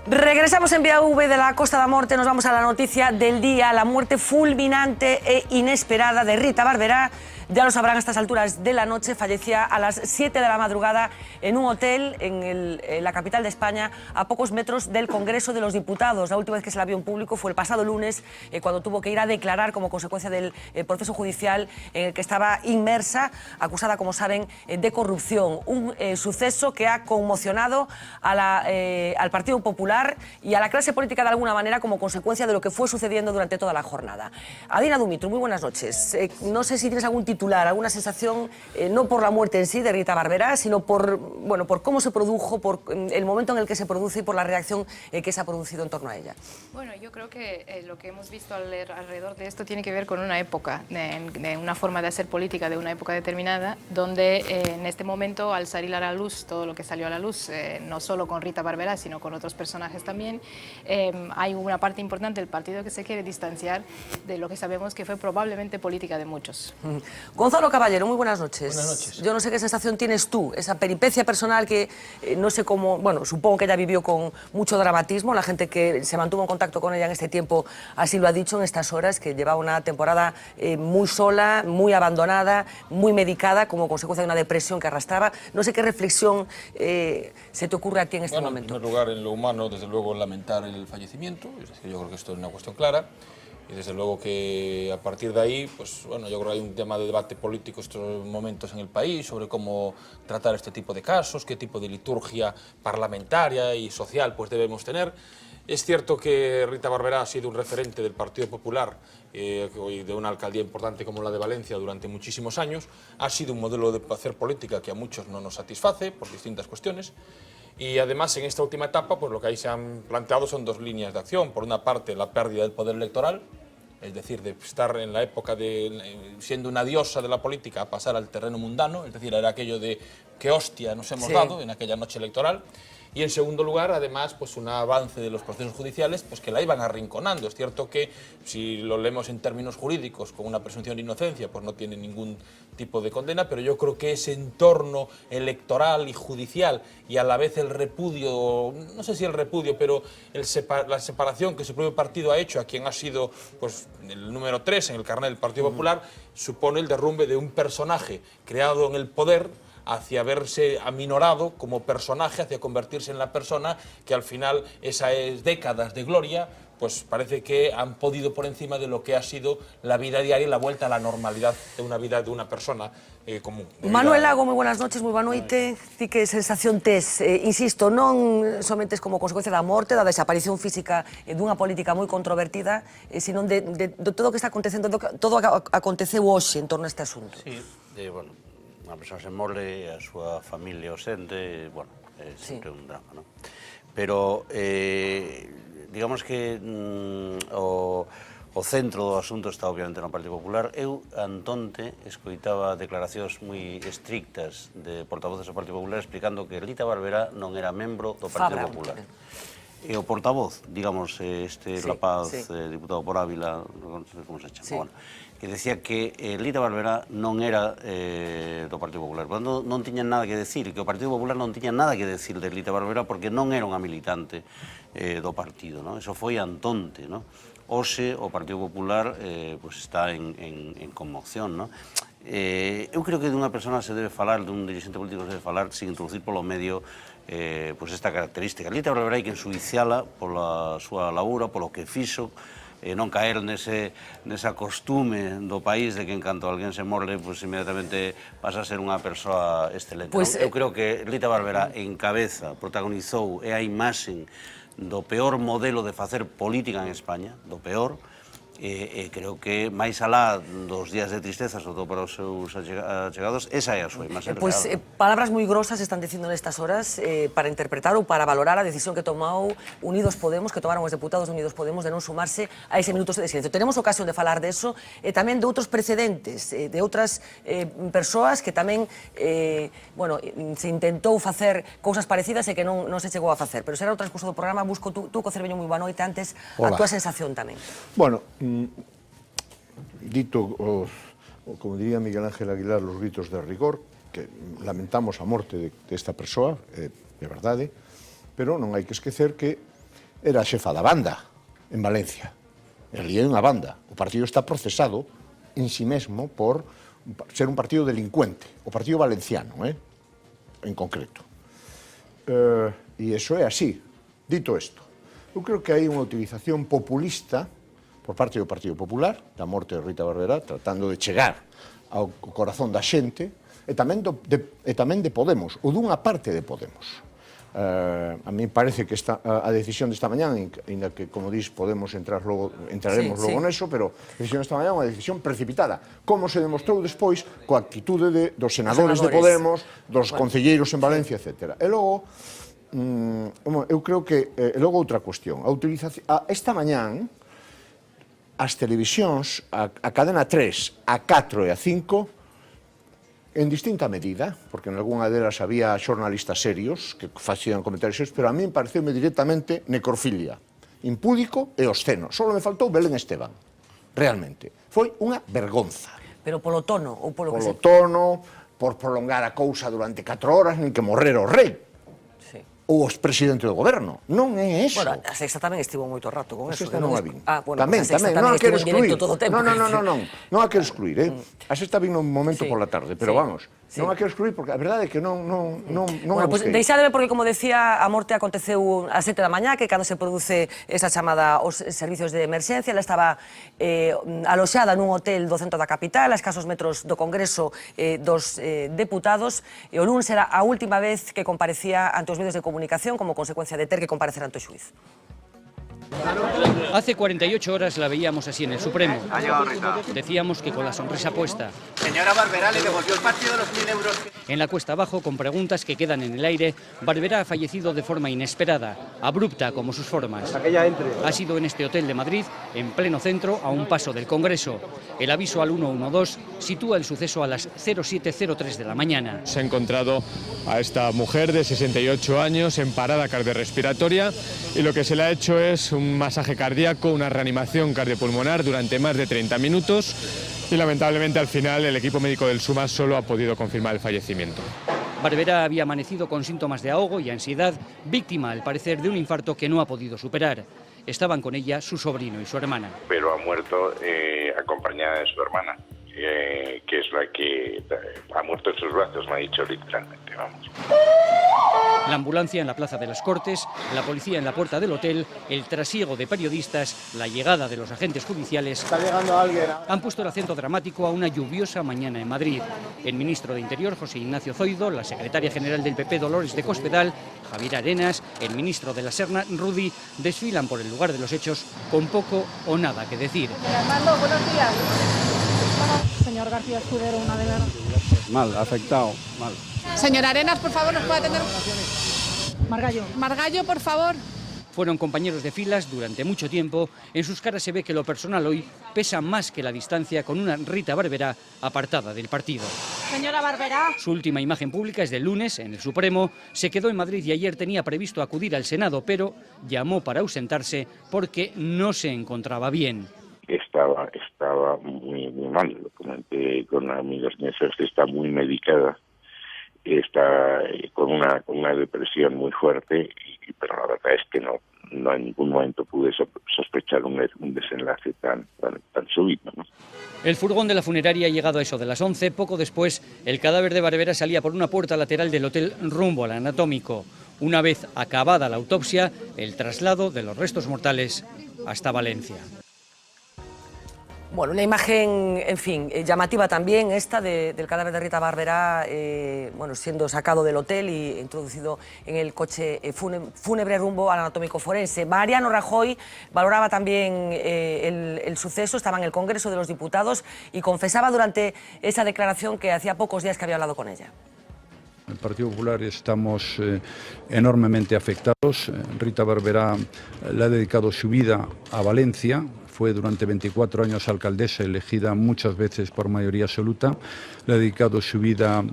Regresamos en Vía V de la Costa da Morte, nos vamos a la noticia del día, la muerte fulminante e inesperada de Rita Barberá. Ya lo sabrán a estas alturas de la noche, fallecía a las 7 de la madrugada en un hotel en la capital de España, a pocos metros del Congreso de los Diputados. La última vez que se la vio en público fue el pasado lunes, cuando tuvo que ir a declarar como consecuencia del proceso judicial en el que estaba inmersa, acusada, como saben, de corrupción. Un suceso que ha conmocionado al Partido Popular y a la clase política de alguna manera como consecuencia de lo que fue sucediendo durante toda la jornada. Adina Dumitru, muy buenas noches. No sé si tienes algún titular, alguna sensación, no por la muerte en sí de Rita Barberá, sino por cómo se produjo, por el momento en el que se produce y por la reacción que se ha producido en torno a ella. Bueno, yo creo que lo que hemos visto alrededor de esto tiene que ver con una época, de una forma de hacer política de una época determinada, donde en este momento, al salir a la luz todo lo que salió a la luz, no solo con Rita Barberá, sino con otros personajes también, hay una parte importante del partido que se quiere distanciar de lo que sabemos que fue probablemente política de muchos. Gonzalo Caballero, muy buenas noches. Buenas noches. Yo no sé qué sensación tienes tú, esa peripecia personal que no sé cómo, bueno, supongo que ella vivió con mucho dramatismo, la gente que se mantuvo en contacto con ella en este tiempo así lo ha dicho en estas horas, que llevaba una temporada muy sola, muy abandonada, muy medicada, como consecuencia de una depresión que arrastraba. No sé qué reflexión se te ocurre a ti en este momento. En primer lugar, en lo humano, desde luego, lamentar el fallecimiento, es decir, yo creo que esto es una cuestión clara. Y desde luego que a partir de ahí, pues bueno, yo creo que hay un tema de debate político estos momentos en el país sobre cómo tratar este tipo de casos, qué tipo de liturgia parlamentaria y social pues debemos tener. Es cierto que Rita Barberá ha sido un referente del Partido Popular y de una alcaldía importante como la de Valencia durante muchísimos años. Ha sido un modelo de hacer política que a muchos no nos satisface por distintas cuestiones. Y además, en esta última etapa, pues lo que ahí se han planteado son dos líneas de acción. Por una parte, la pérdida del poder electoral, es decir, de estar en la época de siendo una diosa de la política a pasar al terreno mundano, es decir, era aquello de qué hostia nos hemos dado en aquella noche electoral. Y en segundo lugar, además, pues un avance de los procesos judiciales pues que la iban arrinconando. Es cierto que si lo leemos en términos jurídicos con una presunción de inocencia, pues no tiene ningún tipo de condena, pero yo creo que ese entorno electoral y judicial y a la vez el repudio, no sé si el repudio, pero la separación que su propio partido ha hecho a quien ha sido pues el número 3 en el carnet del Partido Popular, supone el derrumbe de un personaje creado en el poder hacia verse aminorado como personaje, hacia convertirse en la persona que al final esas décadas de gloria pues parece que han podido por encima de lo que ha sido la vida diaria y la vuelta a la normalidad de una vida de una persona común. Manuel Lago, moi buenas noches, moi boa noite. Ti que sensación tes, insisto, non somente como consecuencia da morte, da desaparición física dunha política moi controvertida, sino de todo o que está acontecendo, todo o que aconteceu hoxe en torno a este asunto. Sí, bueno, unha persoa se morre, a súa familia ausente, bueno, é sempre un drama, non? Pero, digamos que o centro do asunto está obviamente no Partido Popular. Eu, antonte, escoitaba declaracións moi estrictas de portavoces do Partido Popular explicando que Rita Barberá non era membro do Partido Popular. E o portavoz, digamos, este rapaz, diputado por Ávila, non sei como se chama, bueno, que decía que Rita Barberá non era do Partido Popular. Non tiñan nada que decir, que o Partido Popular non tiña nada que decir de Rita Barberá porque non era unha militante do partido, non? Eso foi antonte, non? Hoxe o Partido Popular está en conmoción, non? Eu creo que dunha persona se debe falar, dun dirigente político se debe falar sin introducir polo medio esta característica. Rita Barberá hai que ensuiciala pola súa labura, polo que fixo, non caer nesa costume do país de que en canto alguén se morre, pues inmediatamente pasa a ser unha persoa excelente. Eu creo que Rita Barberá encabeza, protagonizou, é a imaxe do peor modelo de facer política en España, do peor, e creo que máis alá dos días de tristeza, sobre todo para os seus achegados, esa é a súa imaxe real. Palabras moi grosas están dicindo nestas horas para interpretar ou para valorar a decisión que tomou Unidos Podemos, que tomaron os deputados de Unidos Podemos de non sumarse a ese minuto de silencio. Tenemos ocasión de falar deso e tamén de outros precedentes, de outras persoas que tamén, bueno, se intentou facer cousas parecidas e que non se chegou a facer, pero será o transcurso do programa. Busco tú co Cerveño, moi boa noite, antes a túa sensación tamén. Bueno, dito, como diría Miguel Ángel Aguilar, los gritos de rigor, que lamentamos a morte desta persoa, de verdade, pero non hai que esquecer que era a xefa da banda en Valencia. E ali hai unha banda. O partido está procesado en si mesmo por ser un partido delincuente. O partido valenciano, en concreto. E iso é así. Dito isto, eu creo que hai unha utilización populista por parte do Partido Popular, da morte de Rita Barberá, tratando de chegar ao corazón da xente, e tamén de Podemos, ou dunha parte de Podemos. A mí parece que a decisión desta mañá, ainda que, como dís, entraremos logo neso, pero a decisión desta mañá é unha decisión precipitada, como se demostrou despois coa actitude dos senadores de Podemos, dos concelleiros en Valencia, etc. E logo, eu creo que, logo outra cuestión, esta mañán, as televisións, a cadena 3, a 4 e a 5, en distinta medida, porque en algunha delas había xornalistas serios que facían comentarios, pero a mí pareceume directamente necrofilia, impúdico e obsceno. Só me faltou Belén Esteban, realmente. Foi unha vergonza. Pero polo tono ou polo que Polo tono, por prolongar a cousa durante 4 horas, nin que morrera o rei. Ou o expresidente do goberno. Non é eso. Bueno, a Sexta tamén estivo moito rato con eso. A Sexta non a vin. Tamén, non a quero excluir. Non a quero excluir, A Sexta vin un momento por la tarde, pero vamos, non a quero excluir porque a verdade é que non Bueno, pues deixádeme porque, como decía, a morte aconteceu ás 7 da mañá, que cando se produce esa chamada aos servicios de emerxencia, ela estaba aloxada nun hotel do centro da capital, a escasos metros do Congreso dos Deputados, e o lunes era a última vez que comparecía ante os medios de comunicación como consecuencia de ter que comparecer ante o xuiz. Hace 48 horas la veíamos así en el Supremo. Decíamos que con la sonrisa puesta. Señora Barberá, le devolvió el partido de los 1.000 euros. En la cuesta abajo, con preguntas que quedan en el aire, Barberá ha fallecido de forma inesperada, abrupta como sus formas. Ha sido en este hotel de Madrid, en pleno centro, a un paso del Congreso. El aviso al 112 sitúa el suceso a las 07:03 de la mañana. Se ha encontrado a esta mujer de 68 años en parada cardiorrespiratoria y lo que se le ha hecho es un masaje cardíaco, una reanimación cardiopulmonar durante más de 30 minutos y lamentablemente al final el equipo médico del SUMA solo ha podido confirmar el fallecimiento. Barberá había amanecido con síntomas de ahogo y ansiedad, víctima al parecer de un infarto que no ha podido superar. Estaban con ella su sobrino y su hermana. Pero ha muerto acompañada de su hermana, que es la que ha muerto en sus brazos, me ha dicho literalmente, vamos. La ambulancia en la Plaza de las Cortes, la policía en la puerta del hotel, el trasiego de periodistas, la llegada de los agentes judiciales han puesto el acento dramático a una lluviosa mañana en Madrid. El ministro de Interior, José Ignacio Zoido, la secretaria general del PP, Dolores de Cospedal, Javier Arenas, el ministro de la Serna, Rudy, desfilan por el lugar de los hechos con poco o nada que decir. Armando, buenos días. Señor García Escudero, una de verdad. Mal, afectado, mal. Señora Arenas, por favor, ¿nos puede atender? Margallo. Margallo, por favor. Fueron compañeros de filas durante mucho tiempo. En sus caras se ve que lo personal hoy pesa más que la distancia con una Rita Barberá apartada del partido. Señora Barberá. Su última imagen pública es del lunes en el Supremo. Se quedó en Madrid y ayer tenía previsto acudir al Senado, pero llamó para ausentarse porque no se encontraba bien. Estaba muy mal, lo comenté con amigos míos, está muy medicada, está con una depresión muy fuerte, pero la verdad es que no en ningún momento pude sospechar un desenlace tan súbito, ¿no? El furgón de la funeraria ha llegado a eso de las 11. Poco después, el cadáver de Barberá salía por una puerta lateral del hotel rumbo al anatómico. Una vez acabada la autopsia, el traslado de los restos mortales hasta Valencia. Bueno, una imagen, en fin, llamativa también esta del cadáver de Rita Barberá, bueno, siendo sacado del hotel y introducido en el coche fúnebre rumbo al anatómico forense. Mariano Rajoy valoraba también el suceso, estaba en el Congreso de los Diputados y confesaba durante esa declaración que hacía pocos días que había hablado con ella. El Partido Popular estamos enormemente afectados. Rita Barberá le ha dedicado su vida a Valencia. Fue durante 24 años alcaldesa, elegida muchas veces por mayoría absoluta. Le ha dedicado su vida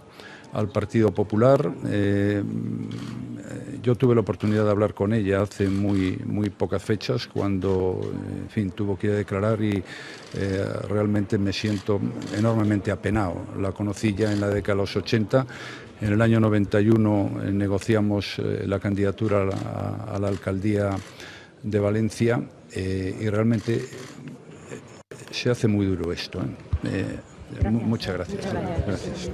al Partido Popular. Yo tuve la oportunidad de hablar con ella hace muy pocas fechas, cuando en fin, tuvo que ir a declarar y realmente me siento enormemente apenado. La conocí ya en la década de los 80. En el año 91 negociamos la candidatura a la alcaldía de Valencia y realmente se hace muy duro esto. Muchas gracias. Gracias.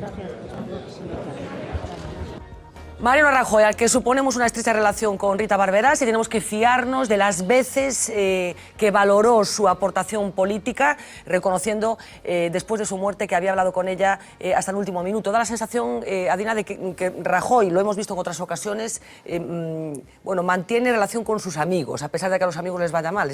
Mariano Rajoy, al que suponemos una estrecha relación con Rita Barberá, si tenemos que fiarnos de las veces que valoró su aportación política, reconociendo después de su muerte que había hablado con ella hasta el último minuto. Da la sensación, Adina, de que Rajoy, lo hemos visto en otras ocasiones, bueno, mantiene relación con sus amigos, a pesar de que a los amigos les vaya mal.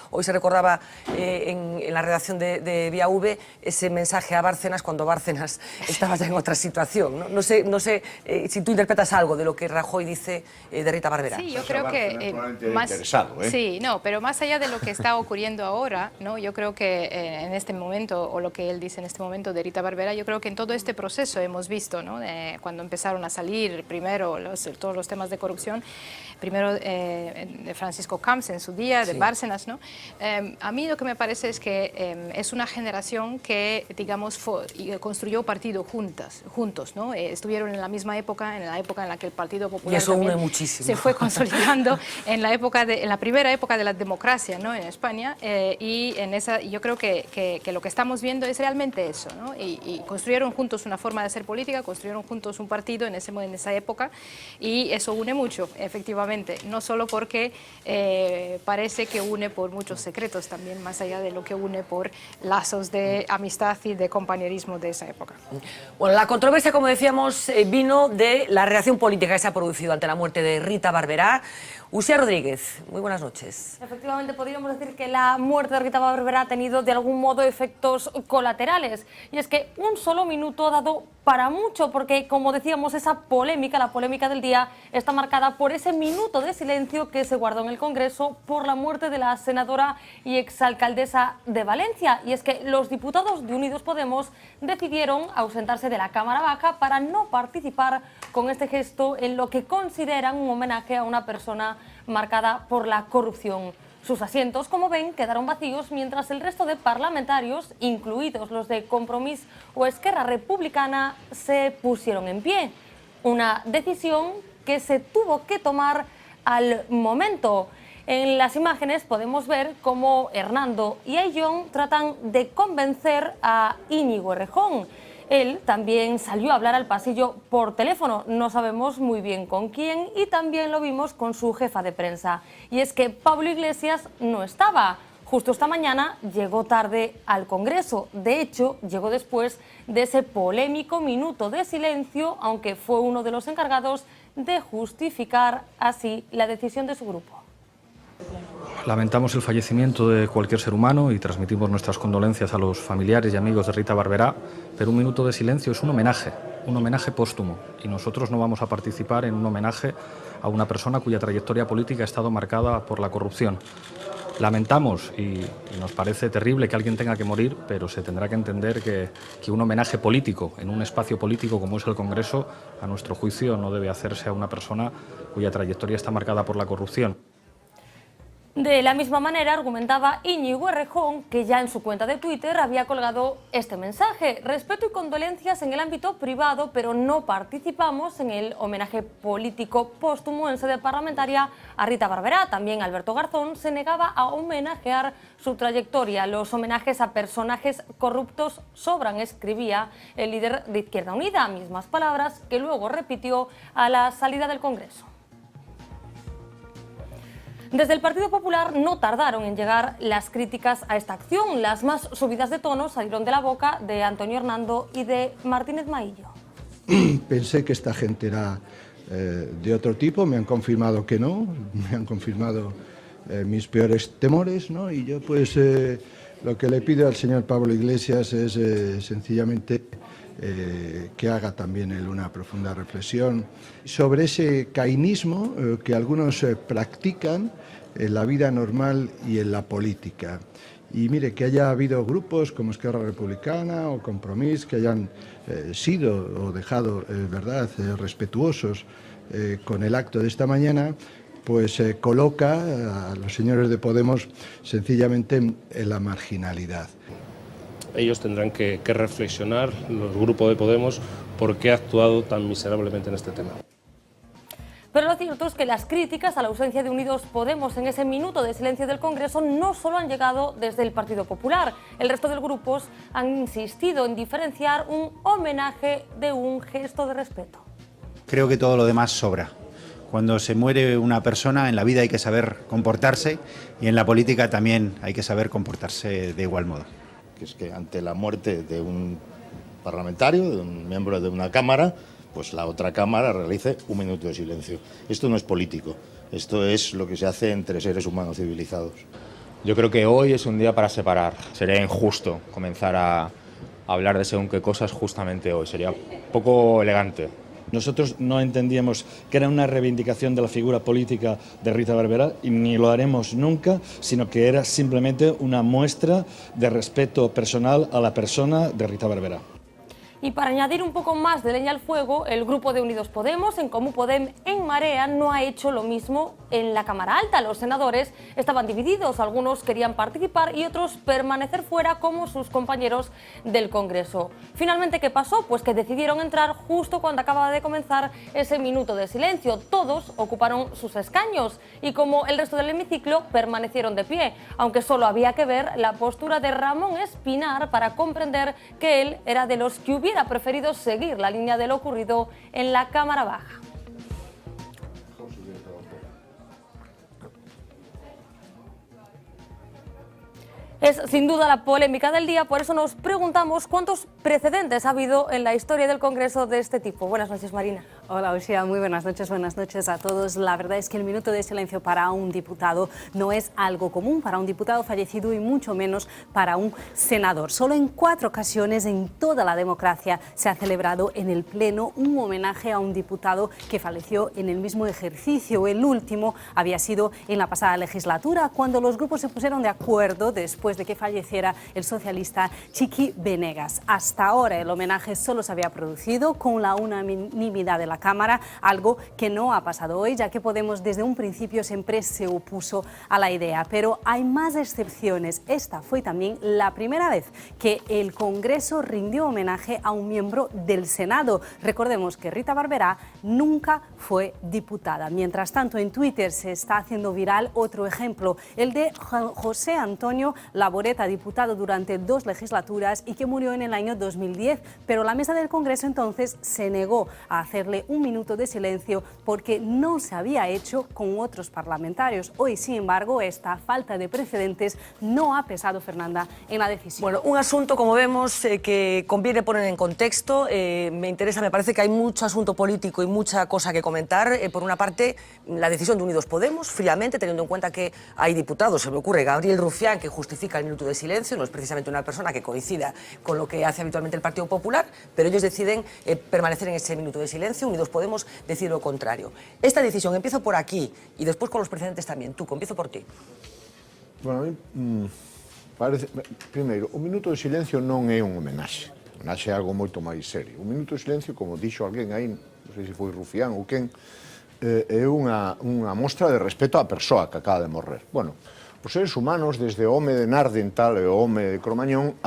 Hoy se recordaba en la redacción de Vía V ese mensaje a Bárcenas cuando Bárcenas estaba ya en otra situación. No sé si tú interpretas algo de lo que Rajoy dice de Rita Barberá. Sí, yo creo que sí, no, pero más allá de lo que está ocurriendo ahora, ¿no? Yo creo que en este momento, o lo que él dice en este momento de Rita Barberá, yo creo que en todo este proceso hemos visto, ¿no? Cuando empezaron a salir primero todos los temas de corrupción, primero de Francisco Camps en su día, de Bárcenas, ¿no? A mí lo que me parece es que es una generación que, digamos, construyó partido juntos, ¿no? Estuvieron en la misma época, en la época en la que el Partido Popular se fue consolidando en la primera época de la democracia, ¿no? En España, y yo creo que lo que estamos viendo es realmente eso, ¿no? Y construyeron juntos una forma de hacer política, construyeron juntos un partido en esa época, y eso une mucho, efectivamente, no solo porque parece que une por muchos secretos, también más allá de lo que une por lazos de amistad y de compañerismo de esa época. Bueno, la controversia, como decíamos, vino de la reacción política que se ha producido ante la muerte de Rita Barberá. Uxía Rodríguez, muy buenas noches. Efectivamente, podríamos decir que la muerte de Rita Barberá ha tenido de algún modo efectos colaterales. Y es que un solo minuto ha dado para mucho, porque como decíamos, esa polémica, la polémica del día, está marcada por ese minuto de silencio que se guardó en el Congreso por la muerte de la senadora y exalcaldesa de Valencia. Y es que los diputados de Unidos Podemos decidieron ausentarse de la Cámara Baja para no participar con este gesto en lo que consideran un homenaje a una persona marcada por la corrupción. Sus asientos, como ven, quedaron vacíos mientras el resto de parlamentarios, incluidos los de Compromís o Esquerra Republicana, se pusieron en pie. Una decisión que se tuvo que tomar al momento. En las imágenes podemos ver cómo Hernando y Ayllón tratan de convencer a Íñigo Errejón. Él también salió a hablar al pasillo por teléfono, no sabemos muy bien con quién, y también lo vimos con su jefa de prensa. Y es que Pablo Iglesias no estaba. Justo esta mañana llegó tarde al Congreso. De hecho, llegó después de ese polémico minuto de silencio, aunque fue uno de los encargados de justificar así la decisión de su grupo. Lamentamos el fallecimiento de cualquier ser humano y transmitimos nuestras condolencias a los familiares y amigos de Rita Barberá, pero un minuto de silencio es un homenaje póstumo, y nosotros no vamos a participar en un homenaje a una persona cuya trayectoria política ha estado marcada por la corrupción. Lamentamos y nos parece terrible que alguien tenga que morir, pero se tendrá que entender que un homenaje político en un espacio político como es el Congreso, a nuestro juicio, no debe hacerse a una persona cuya trayectoria está marcada por la corrupción. De la misma manera argumentaba Íñigo Errejón, que ya en su cuenta de Twitter había colgado este mensaje: respeto y condolencias en el ámbito privado, pero no participamos en el homenaje político póstumo en sede parlamentaria a Rita Barberá. También Alberto Garzón se negaba a homenajear su trayectoria. Los homenajes a personajes corruptos sobran, escribía el líder de Izquierda Unida, mismas palabras que luego repitió a la salida del Congreso. Desde el Partido Popular no tardaron en llegar las críticas a esta acción. Las más subidas de tono salieron de la boca de Antonio Hernando y de Martínez Maillo. Pensé que esta gente era de otro tipo, me han confirmado que no, me han confirmado mis peores temores, ¿no? Y yo pues lo que le pido al señor Pablo Iglesias es sencillamente que haga también él una profunda reflexión sobre ese cainismo que algunos practican en la vida normal y en la política. Y mire, que haya habido grupos como Esquerra Republicana o Compromís que hayan sido o dejado, respetuosos con el acto de esta mañana, pues coloca a los señores de Podemos sencillamente en la marginalidad. Ellos tendrán que reflexionar, los grupos de Podemos, por qué ha actuado tan miserablemente en este tema. Pero lo cierto es que las críticas a la ausencia de Unidos Podemos en ese minuto de silencio del Congreso no solo han llegado desde el Partido Popular. El resto de grupos han insistido en diferenciar un homenaje de un gesto de respeto. Creo que todo lo demás sobra. Cuando se muere una persona, en la vida hay que saber comportarse y en la política también hay que saber comportarse de igual modo. Que es que ante la muerte de un parlamentario, de un miembro de una Cámara, pues la otra Cámara realice un minuto de silencio. Esto no es político, esto es lo que se hace entre seres humanos civilizados. Yo creo que hoy es un día para separar. Sería injusto comenzar a hablar de según qué cosas justamente hoy. Sería poco elegante. Nosotros no entendíamos que era una reivindicación de la figura política de Rita Barberá y ni lo haremos nunca, sino que era simplemente una muestra de respeto personal a la persona de Rita Barberá. Y para añadir un poco más de leña al fuego, el grupo de Unidos Podemos, En Comú Podem, En Marea, no ha hecho lo mismo en la Cámara Alta. Los senadores estaban divididos, algunos querían participar y otros permanecer fuera como sus compañeros del Congreso. Finalmente, ¿qué pasó? Pues que decidieron entrar justo cuando acababa de comenzar ese minuto de silencio. Todos ocuparon sus escaños y, como el resto del hemiciclo, permanecieron de pie, aunque solo había que ver la postura de Ramón Espinar para comprender que él era de los que hubiera preferido seguir la línea de lo ocurrido en la Cámara Baja. Es sin duda la polémica del día, por eso nos preguntamos cuántos precedentes ha habido en la historia del Congreso de este tipo. Buenas noches, Marina. Hola, Uxía, muy buenas noches a todos. La verdad es que el minuto de silencio para un diputado no es algo común, para un diputado fallecido y mucho menos para un senador. Solo en 4 ocasiones en toda la democracia se ha celebrado en el Pleno un homenaje a un diputado que falleció en el mismo ejercicio. El último había sido en la pasada legislatura, cuando los grupos se pusieron de acuerdo después de que falleciera el socialista Chiqui Benegas. Hasta ahora el homenaje solo se había producido con la unanimidad de la Cámara, algo que no ha pasado hoy, ya que Podemos desde un principio siempre se opuso a la idea. Pero hay más excepciones. Esta fue también la primera vez que el Congreso rindió homenaje a un miembro del Senado. Recordemos que Rita Barberá nunca fue diputada. Mientras tanto, en Twitter se está haciendo viral otro ejemplo, el de José Antonio Laboreta, diputado durante 2 legislaturas y que murió en el año 2010, pero la mesa del Congreso entonces se negó a hacerle un minuto de silencio porque no se había hecho con otros parlamentarios. Hoy, sin embargo, esta falta de precedentes no ha pesado, Fernanda, en la decisión. Bueno, un asunto, como vemos, que conviene poner en contexto. Me parece que hay mucho asunto político y mucha cosa que comentar. Por una parte, la decisión de Unidos Podemos, fríamente, teniendo en cuenta que hay diputados, se me ocurre Gabriel Rufián, que justifica el minuto de silencio, no es precisamente una persona que coincida con lo que hace habitualmente el Partido Popular, pero ellos deciden permanecer en ese minuto de silencio. Unidos Podemos decide lo contrario. Esta decisión, empiezo por aquí y después con los precedentes también. Tú, empiezo por ti. Bueno, a mí parece... Primeiro, o minuto de silencio non é un homenaxe. Homenaxe é algo moito máis serio. Un minuto de silencio, como dixo alguén aí, non sei se foi Rufián ou quen, é unha mostra de respeto á persoa que acaba de morrer. Bueno, os seres humanos, desde o home de Nardental e o home de Cromañón,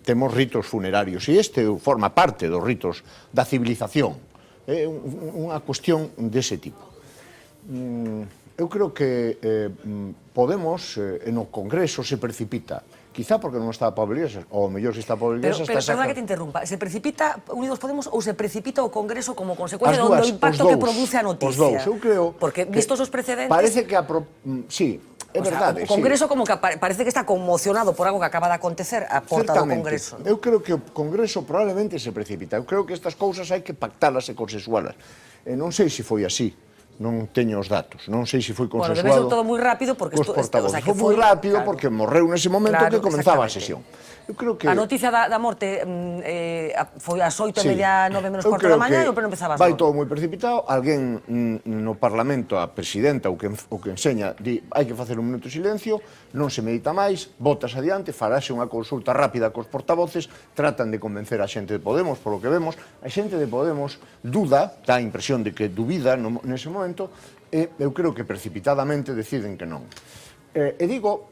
temos ritos funerarios, e este forma parte dos ritos da civilización. É unha cuestión dese tipo. Eu creo que Podemos, no Congreso, se precipita. Quizá porque non está Pablo Iglesias, ou mellor se está Pablo Iglesias... Pero perdona que te interrumpa, se precipita Unidos Podemos ou se precipita o Congreso como consecuencia do impacto que produce a noticia? Os dous, eu creo... Porque, vistos os precedentes... Parece que... Sí, é verdade. O Congreso como que parece que está conmocionado por algo que acaba de acontecer a porta do Congreso. Eu creo que o Congreso probablemente se precipita. Eu creo que estas cousas hai que pactalas e consensualas. Non sei se foi así. Non teño os datos, non sei se foi consensuado. Bueno, debe ser todo moi rápido porque foi moi rápido porque morreu nese momento que comenzaba a sesión. Eu creo que a noticia da morte foi ás 8:30, 9:15 da mañá e o pleno empezaba ás 9. Vai todo moi precipitado, alguén no Parlamento, a presidenta ou que enseña, di hai que facer un minuto de silencio, non se medita máis, botas adiante, farase unha consulta rápida cos portavoces, tratan de convencer a xente de Podemos, polo que vemos, a xente de Podemos duda, dá a impresión de que dubida nese momento, e eu creo que precipitadamente deciden que non. E digo,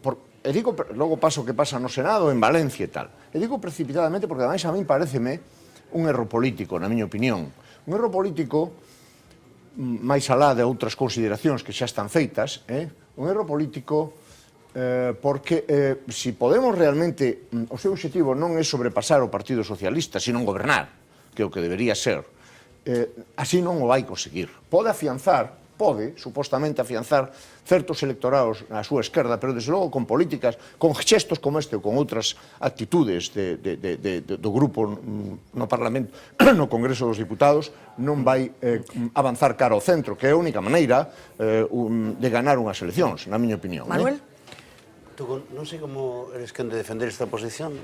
logo paso que pasa no Senado, en Valencia e tal. E digo precipitadamente porque ademais a min pareceme un erro político, na miña opinión. Un erro político máis alá de outras consideracións que xa están feitas, un erro político porque se Podemos realmente, o seu objetivo non é sobrepasar o Partido Socialista, sino gobernar, que é o que debería ser, así non o vai conseguir. Pode supostamente afianzar certos electorados na súa esquerda, pero desde logo con políticas, con xestos como este ou con outras actitudes do grupo no Parlamento, no Congreso dos Diputados, non vai avanzar cara ao centro, que é a única maneira de ganar unhas eleccións, na miña opinión. Manuel? Non sei como eres quen de defender esta posición,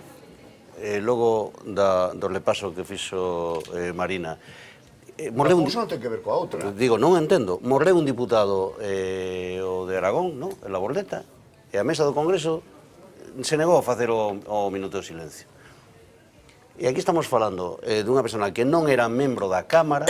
logo do repaso que fixo Marina. Morreu un... non ten que ver coa outra. Digo, non entendo. Morreu un diputado o de Aragón, non? En la Bordeta, e a mesa do Congreso se negou a facer o minuto de silencio. E aquí estamos falando dunha persona que non era membro da Cámara,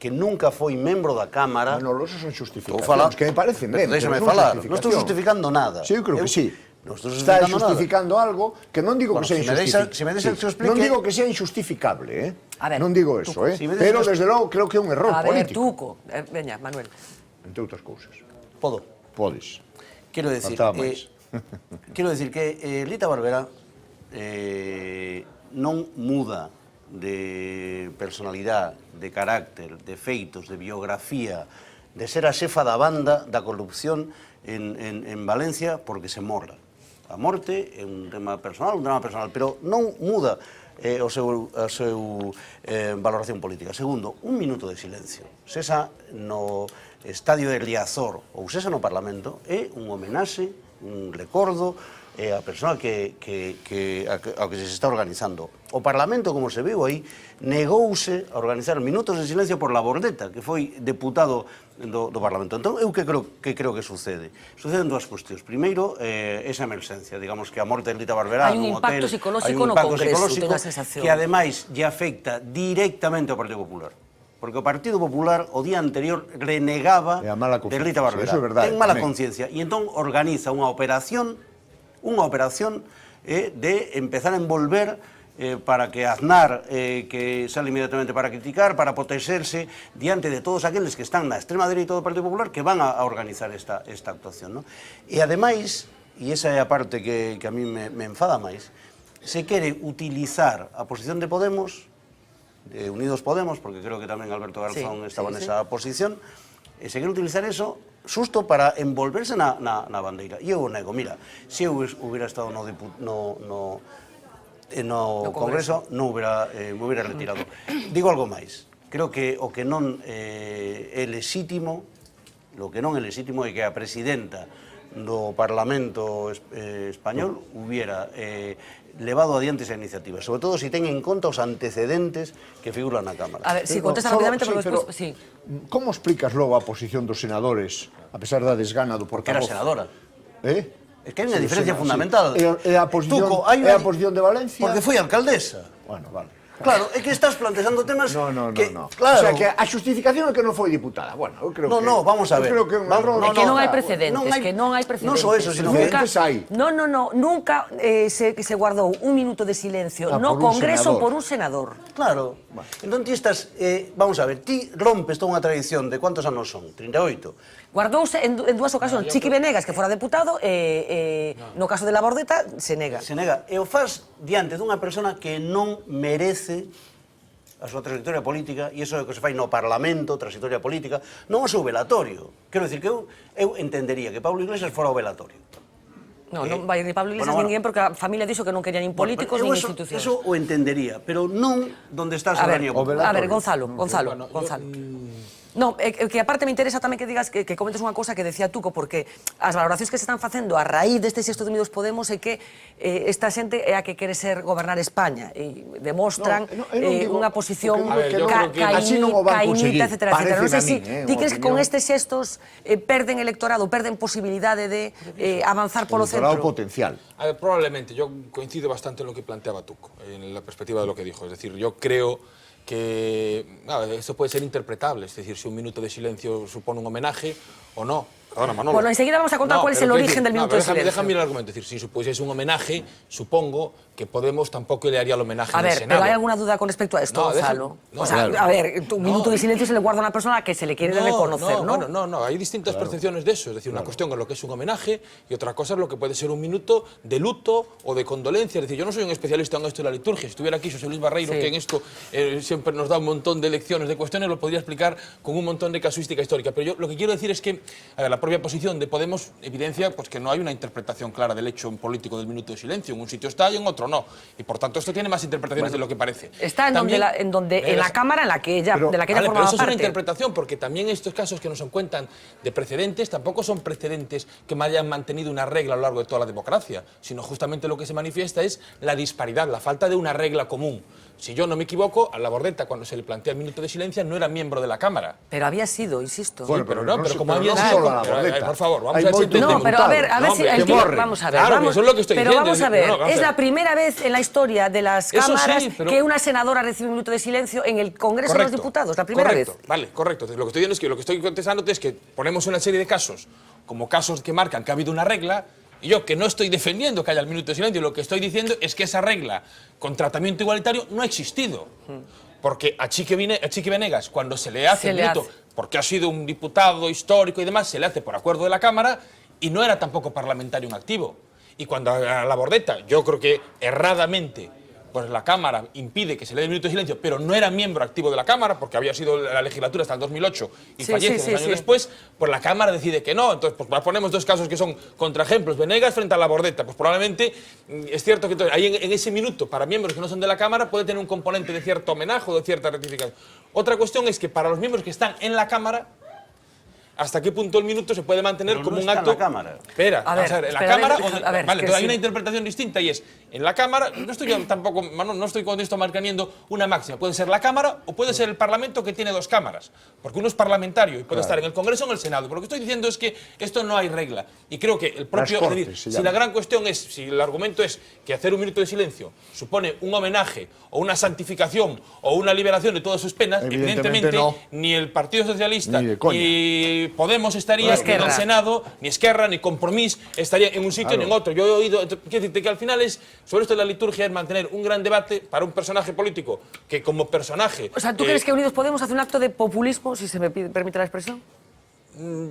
que nunca foi membro da Cámara. Manolo, eso son justificacións, que me parecen ben. Déxame falar, non estou justificando nada. Sí, eu creo que sí. Está justificando algo que non digo que sea injustificable. Non digo que sea injustificable, non digo eso, pero desde logo creo que é un error político. A ver, Tuco, veña, Manuel. Entre outras cousas. Podes. Quero decir que Rita Barberá non muda de personalidade, de carácter, de feitos, de biografía, de ser a xefa da banda da corrupción en Valencia porque se morra. A morte é un drama personal, pero non muda a seu valoración política. Segundo, un minuto de silencio. Sesa no estadio de Riazor ou sesa no Parlamento é un homenaxe, un recordo a persoa ao que se está organizando. O Parlamento, como se viu aí, negouse a organizar minutos de silencio por la Bordeta, que foi deputado do Parlamento. Entón, eu que creo que sucede? Suceden dúas cuestións. Primeiro, esa emerxencia, digamos que a morte de Rita Barberá hai un impacto psicolóxico no Congreso, ten a sensación. Que ademais lle afecta directamente ao Partido Popular. Porque o Partido Popular o día anterior renegaba de Rita Barberá. Ten mala conciencia. E entón organiza unha operación de empezar a envolver para que Aznar, que sale inmediatamente para criticar, para protexerse diante de todos aqueles que están na extrema dereita do Partido Popular que van a organizar esta actuación. E ademais, e esa é a parte que a mí me enfada máis, se quere utilizar a posición de Podemos, de Unidos Podemos, porque creo que tamén Alberto Garzón estaba nesa posición, se quere utilizar eso xusto para envolverse na bandeira. E eu nego, mira, se eu hubiera estado no Congreso, me hubiera retirado. Digo algo máis. Creo que o que non é lexítimo, é que a presidenta do Parlamento español hubiera levado adiante esa iniciativa, sobre todo se ten en conta os antecedentes que figuran na Cámara. A ver, si contesta rápidamente, pero despois... Sí. Como explicas logo a posición dos senadores, a pesar da desgana do portavoz? Que era senadora. É que hai unha diferencia fundamental. É a posición de Valencia? Porque foi alcaldesa. Bueno, vale. Claro, é que estás plantexando temas que... No. O sea, que a justificación é que non foi diputada. Bueno, eu creo que... No, vamos a ver. É que non hai precedentes, Non só eso, sino que... Nunca se guardou un minuto de silencio no Congreso por un senador. Claro. Entón ti estás... Vamos a ver, ti rompes toda unha tradición de cuántos anos son? 38. Guardouse en dúas ocasións. Chiqui Venegas, que fora deputado, no caso de la Bordeta, se nega. Se nega. E o faz diante dunha persona que non merece a súa trayectoria política, e iso é o que se fai no Parlamento, trayectoria política, non o seu velatorio. Quero dicir que eu entendería que Pablo Iglesias fora o velatorio. Non vai ni Pablo Iglesias ninguén, porque a familia dixo que non quería nin políticos nin institucións. Eso o entendería, pero non donde está a ciudadanía popular. A ver, Gonzalo. No, que aparte me interesa tamén que digas que comentes unha cousa que decía Tuco, porque as valoracións que se están facendo a raíz deste xesto de Unidos Podemos é que esta xente é a que quere ser gobernar España e demostran unha posición caínita, etcétera. Non sei se ti crees que con estes xestos perden electorado, perden posibilidade de avanzar polo centro? Potencial. A ver, probablemente, yo coincido bastante en lo que planteaba Tuco, en la perspectiva de lo que dijo. Es decir, yo creo que esto puede ser interpretable, es decir, si un minuto de silencio supone un homenaje o no. Perdona, Manolo. Bueno, enseguida vamos a contar cuál es el origen del minuto de silencio. Déjame el argumento. Es decir, si pudiese un homenaje, supongo que Podemos tampoco le haría el homenaje a en el ver, Senado. ¿pero hay alguna duda con respecto a esto, Gonzalo? O sea, a ver, un minuto de silencio se le guarda a una persona que se le quiere reconocer, ¿no? No, hay distintas percepciones de eso. Es decir, una cuestión es lo que es un homenaje y otra cosa es lo que puede ser un minuto de luto o de condolencia. Es decir, yo no soy un especialista en esto de la liturgia. Si estuviera aquí José Luis Barreiro, que en esto siempre nos da un montón de lecciones, de cuestiones, lo podría explicar con un montón de casuística histórica. Pero yo lo que quiero decir es que la propia posición de Podemos evidencia pues, que no hay una interpretación clara del hecho político del minuto de silencio. En un sitio está y en otro no. Y por tanto esto tiene más interpretaciones de lo que parece. Está en la cámara en la que ella, de la que ella formaba pero eso parte. es una interpretación, porque también estos casos que nos cuentan de precedentes tampoco son precedentes que hayan mantenido una regla a lo largo de toda la democracia, sino justamente lo que se manifiesta es la disparidad, la falta de una regla común. Si yo no me equivoco, a Labordeta, cuando se le plantea el minuto de silencio, no era miembro de la Cámara. Pero había sido, insisto. Bueno, pero como había sido... Por favor, vamos a ver si no, pero a ver si... vamos a ver. Claro, eso es lo que estoy diciendo. Pero vamos a ver, es la primera vez en la historia de las cámaras que una senadora recibe un minuto de silencio en el Congreso de los Diputados, la primera vez. Vale, correcto. Lo que estoy diciendo es que lo que estoy contestándote es que ponemos una serie de casos, como casos que marcan que ha habido una regla, y yo, que no estoy defendiendo que haya el minuto de silencio, lo que estoy diciendo es que esa regla con tratamiento igualitario no ha existido. Porque a Chiqui Venegas, cuando se le hace el minuto, porque ha sido un diputado histórico y demás, se le hace por acuerdo de la Cámara y no era tampoco parlamentario en activo. Y cuando a Labordeta, yo creo que erradamente, pues la Cámara impide que se le dé el minuto de silencio, pero no era miembro activo de la Cámara, porque había sido la legislatura hasta el 2008 y fallece 2 años después, pues la Cámara decide que no. Entonces, pues ponemos dos casos que son contraejemplos. Venegas frente a Labordeta. Pues probablemente es cierto que ahí en ese minuto, para miembros que no son de la Cámara, puede tener un componente de cierto homenaje o de cierta rectificación. Otra cuestión es que para los miembros que están en la Cámara, ¿hasta qué punto el minuto se puede mantener como un acto? En la Cámara. Espera, en la Cámara. Vale, entonces hay sí. una interpretación distinta y es, en la Cámara, no estoy con esto marcando una máxima, puede ser la Cámara o puede ser el Parlamento que tiene dos cámaras, porque uno es parlamentario y puede estar en el Congreso o en el Senado. Pero lo que estoy diciendo es que esto no hay regla. Y creo que el propio. Si la gran cuestión es, si el argumento es que hacer un minuto de silencio supone un homenaje o una santificación o una liberación de todas sus penas, evidentemente ni el Partido Socialista ni Podemos estaría en el Senado, ni Esquerra, ni Compromís estaría en un sitio ni en otro. Yo he oído, quiero decirte que al final es, sobre esto de la liturgia, es mantener un gran debate para un personaje político que como personaje... O sea, ¿tú crees que Unidos Podemos hace un acto de populismo, si se me permite la expresión?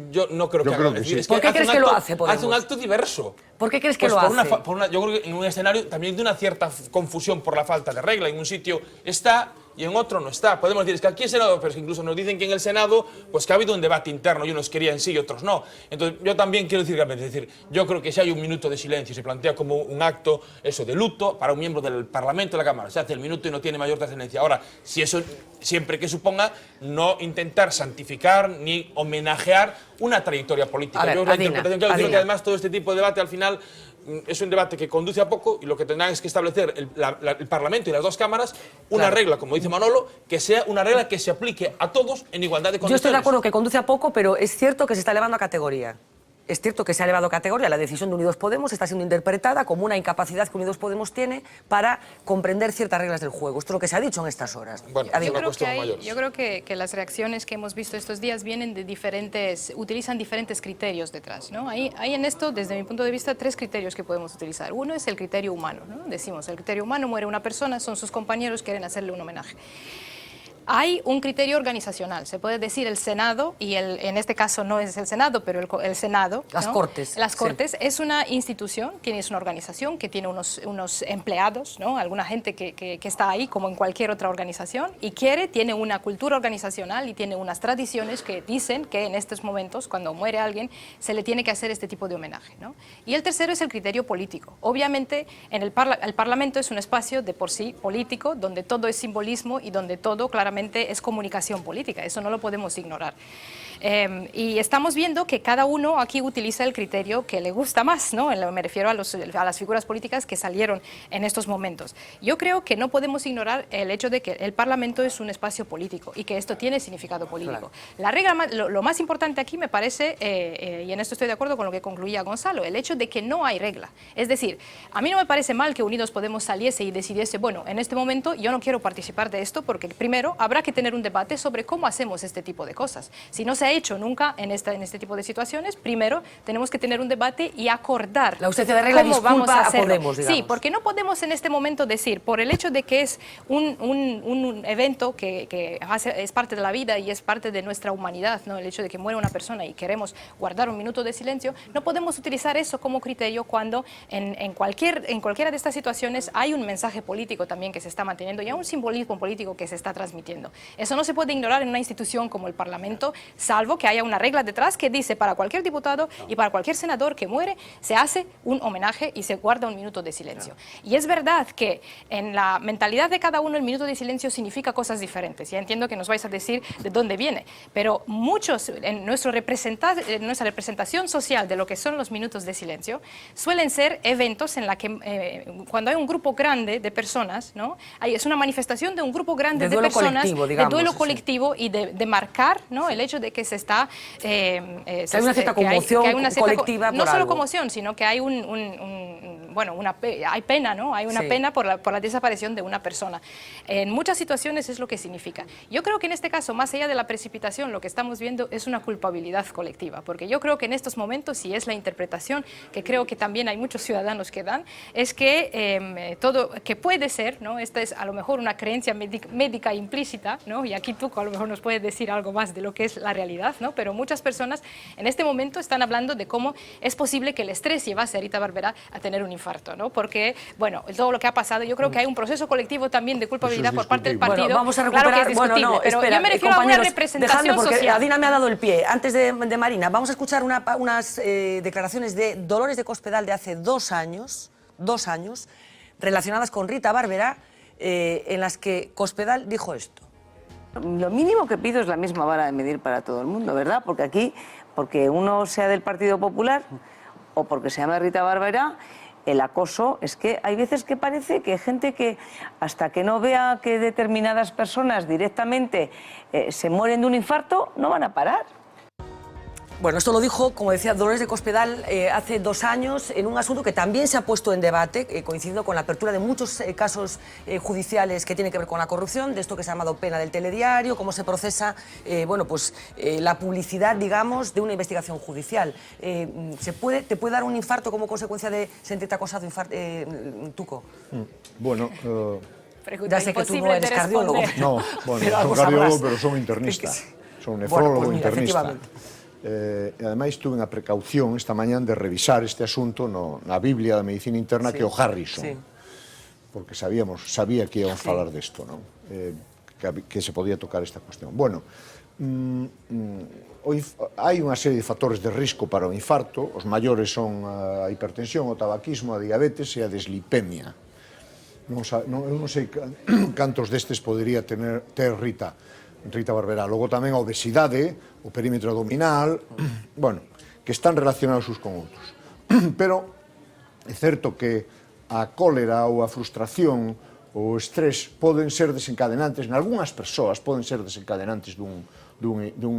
Yo no creo que haga. ¿Por qué crees que lo hace Podemos? Hace un acto diverso. ¿Por qué crees que lo hace? Yo creo que en un escenario también de una cierta confusión por la falta de regla. En un sitio está y en otro no está. Podemos decir, es que aquí el Senado, pero es que incluso nos dicen que en el Senado, pues que ha habido un debate interno y unos querían sí y otros no. Entonces, yo también quiero decir, yo creo que si hay un minuto de silencio, se plantea como un acto, eso, de luto para un miembro del Parlamento de la Cámara. Se hace el minuto y no tiene mayor trascendencia. Ahora, si eso, siempre que suponga no intentar santificar ni homenajear una trayectoria política. Ver, yo la interpretación que además todo este tipo de debate al final es un debate que conduce a poco y lo que tendrán es que establecer el Parlamento y las dos cámaras una regla, como dice Manolo, que sea una regla que se aplique a todos en igualdad de condiciones. Yo estoy de acuerdo que conduce a poco, pero es cierto que se está elevando a categoría. Es cierto que se ha elevado a categoría. La decisión de Unidos Podemos está siendo interpretada como una incapacidad que Unidos Podemos tiene para comprender ciertas reglas del juego. Esto es lo que se ha dicho en estas horas. Bueno, yo creo que las reacciones que hemos visto estos días vienen de utilizan diferentes criterios detrás, ¿no? Hay en esto, desde mi punto de vista, 3 criterios que podemos utilizar. Uno es el criterio humano, ¿no? Decimos, el criterio humano, muere una persona, son sus compañeros, quieren hacerle un homenaje. Hay un criterio organizacional, se puede decir el Senado, y en este caso no es el Senado, pero el Senado. Las Cortes. Las Cortes es una institución, es una organización que tiene unos empleados, ¿no? Alguna gente que está ahí, como en cualquier otra organización, y tiene una cultura organizacional y tiene unas tradiciones que dicen que en estos momentos, cuando muere alguien, se le tiene que hacer este tipo de homenaje, ¿no? Y el tercero es el criterio político. Obviamente, el Parlamento es un espacio de por sí político, donde todo es simbolismo y donde todo claramente es comunicación política, eso no lo podemos ignorar. Y estamos viendo que cada uno aquí utiliza el criterio que le gusta más, ¿no? Me refiero a las figuras políticas que salieron en estos momentos. Yo creo que no podemos ignorar el hecho de que el Parlamento es un espacio político y que esto tiene significado político. Claro. La regla, lo más importante aquí me parece, y en esto estoy de acuerdo con lo que concluía Gonzalo, el hecho de que no hay regla. Es decir, a mí no me parece mal que Unidos Podemos saliese y decidiese, bueno, en este momento yo no quiero participar de esto porque primero habrá que tener un debate sobre cómo hacemos este tipo de cosas. Si no se ha hecho nunca en este tipo de situaciones, primero tenemos que tener un debate y acordar la ausencia de regla cómo vamos a hacerlo. Podemos, digamos. Sí, porque no podemos en este momento decir, por el hecho de que es un evento que es parte de la vida y es parte de nuestra humanidad, ¿no? El hecho de que muere una persona y queremos guardar un minuto de silencio, no podemos utilizar eso como criterio cuando en cualquiera de estas situaciones hay un mensaje político también que se está manteniendo y hay un simbolismo político que se está transmitiendo. Eso no se puede ignorar en una institución como el Parlamento, salvo que haya una regla detrás que dice para cualquier diputado y para cualquier senador que muere se hace un homenaje y se guarda un minuto de silencio. Y es verdad que en la mentalidad de cada uno el minuto de silencio significa cosas diferentes. Ya entiendo que nos vais a decir de dónde viene, pero muchos en nuestra representación social de lo que son los minutos de silencio suelen ser eventos en la que cuando hay un grupo grande de personas, ¿no? Es una manifestación de un grupo grande de personas, digamos, de duelo colectivo y de marcar, ¿no? El hecho de que se está... hay una cierta conmoción colectiva por no solo algo. Conmoción, sino que hay hay pena, ¿no? Hay una pena por la desaparición de una persona. En muchas situaciones es lo que significa. Yo creo que en este caso, más allá de la precipitación, lo que estamos viendo es una culpabilidad colectiva, porque yo creo que en estos momentos, y es la interpretación que creo que también hay muchos ciudadanos que dan, es que todo, que puede ser, ¿no? Esta es a lo mejor una creencia médica implícita, ¿no? Y aquí tú a lo mejor nos puedes decir algo más de lo que es la realidad, ¿no? Pero muchas personas en este momento están hablando de cómo es posible que el estrés llevase a Rita Barberá a tener un infarto, ¿no? Porque, bueno, todo lo que ha pasado, yo creo que hay un proceso colectivo también de culpabilidad por parte del partido. Bueno, vamos a recuperar, claro que es discutible, pero yo me refiero a una representación porque social. Adina me ha dado el pie. Antes de Marina, vamos a escuchar unas declaraciones de Dolores de Cospedal de hace 2 años, relacionadas con Rita Barberá, en las que Cospedal dijo esto. Lo mínimo que pido es la misma vara de medir para todo el mundo, ¿verdad? Porque aquí, porque uno sea del Partido Popular o porque se llama Rita Barberá, el acoso es que hay veces que parece que hay gente que hasta que no vea que determinadas personas directamente se mueren de un infarto, no van a parar. Bueno, esto lo dijo, como decía, Dolores de Cospedal hace 2 años en un asunto que también se ha puesto en debate, coincidiendo con la apertura de muchos casos judiciales que tienen que ver con la corrupción, de esto que se ha llamado pena del telediario, cómo se procesa la publicidad, digamos, de una investigación judicial. ¿Te puede dar un infarto como consecuencia de sentirte acosado, Tuco? Bueno... ya sé que tú no eres cardiólogo. No, bueno, son cardiólogo, pero son internista. Son nefrólogo, internista. Ademais, tuve a precaución esta mañán de revisar este asunto na Biblia da Medicina Interna que o Harrison, porque sabía que íbamos a falar desto, non? Que se podía tocar esta cuestión. Bueno, hai unha serie de factores de risco para o infarto. Os maiores son a hipertensión, o tabaquismo, a diabetes e a deslipemia. Eu non sei cantos destes podería ter Rita Barberá. Logo tamén a obesidade, o perímetro abdominal, bueno, que están relacionados uns con outros. Pero é certo que a cólera ou a frustración ou o estrés poden ser desencadenantes, en algunhas persoas poden ser desencadenantes dun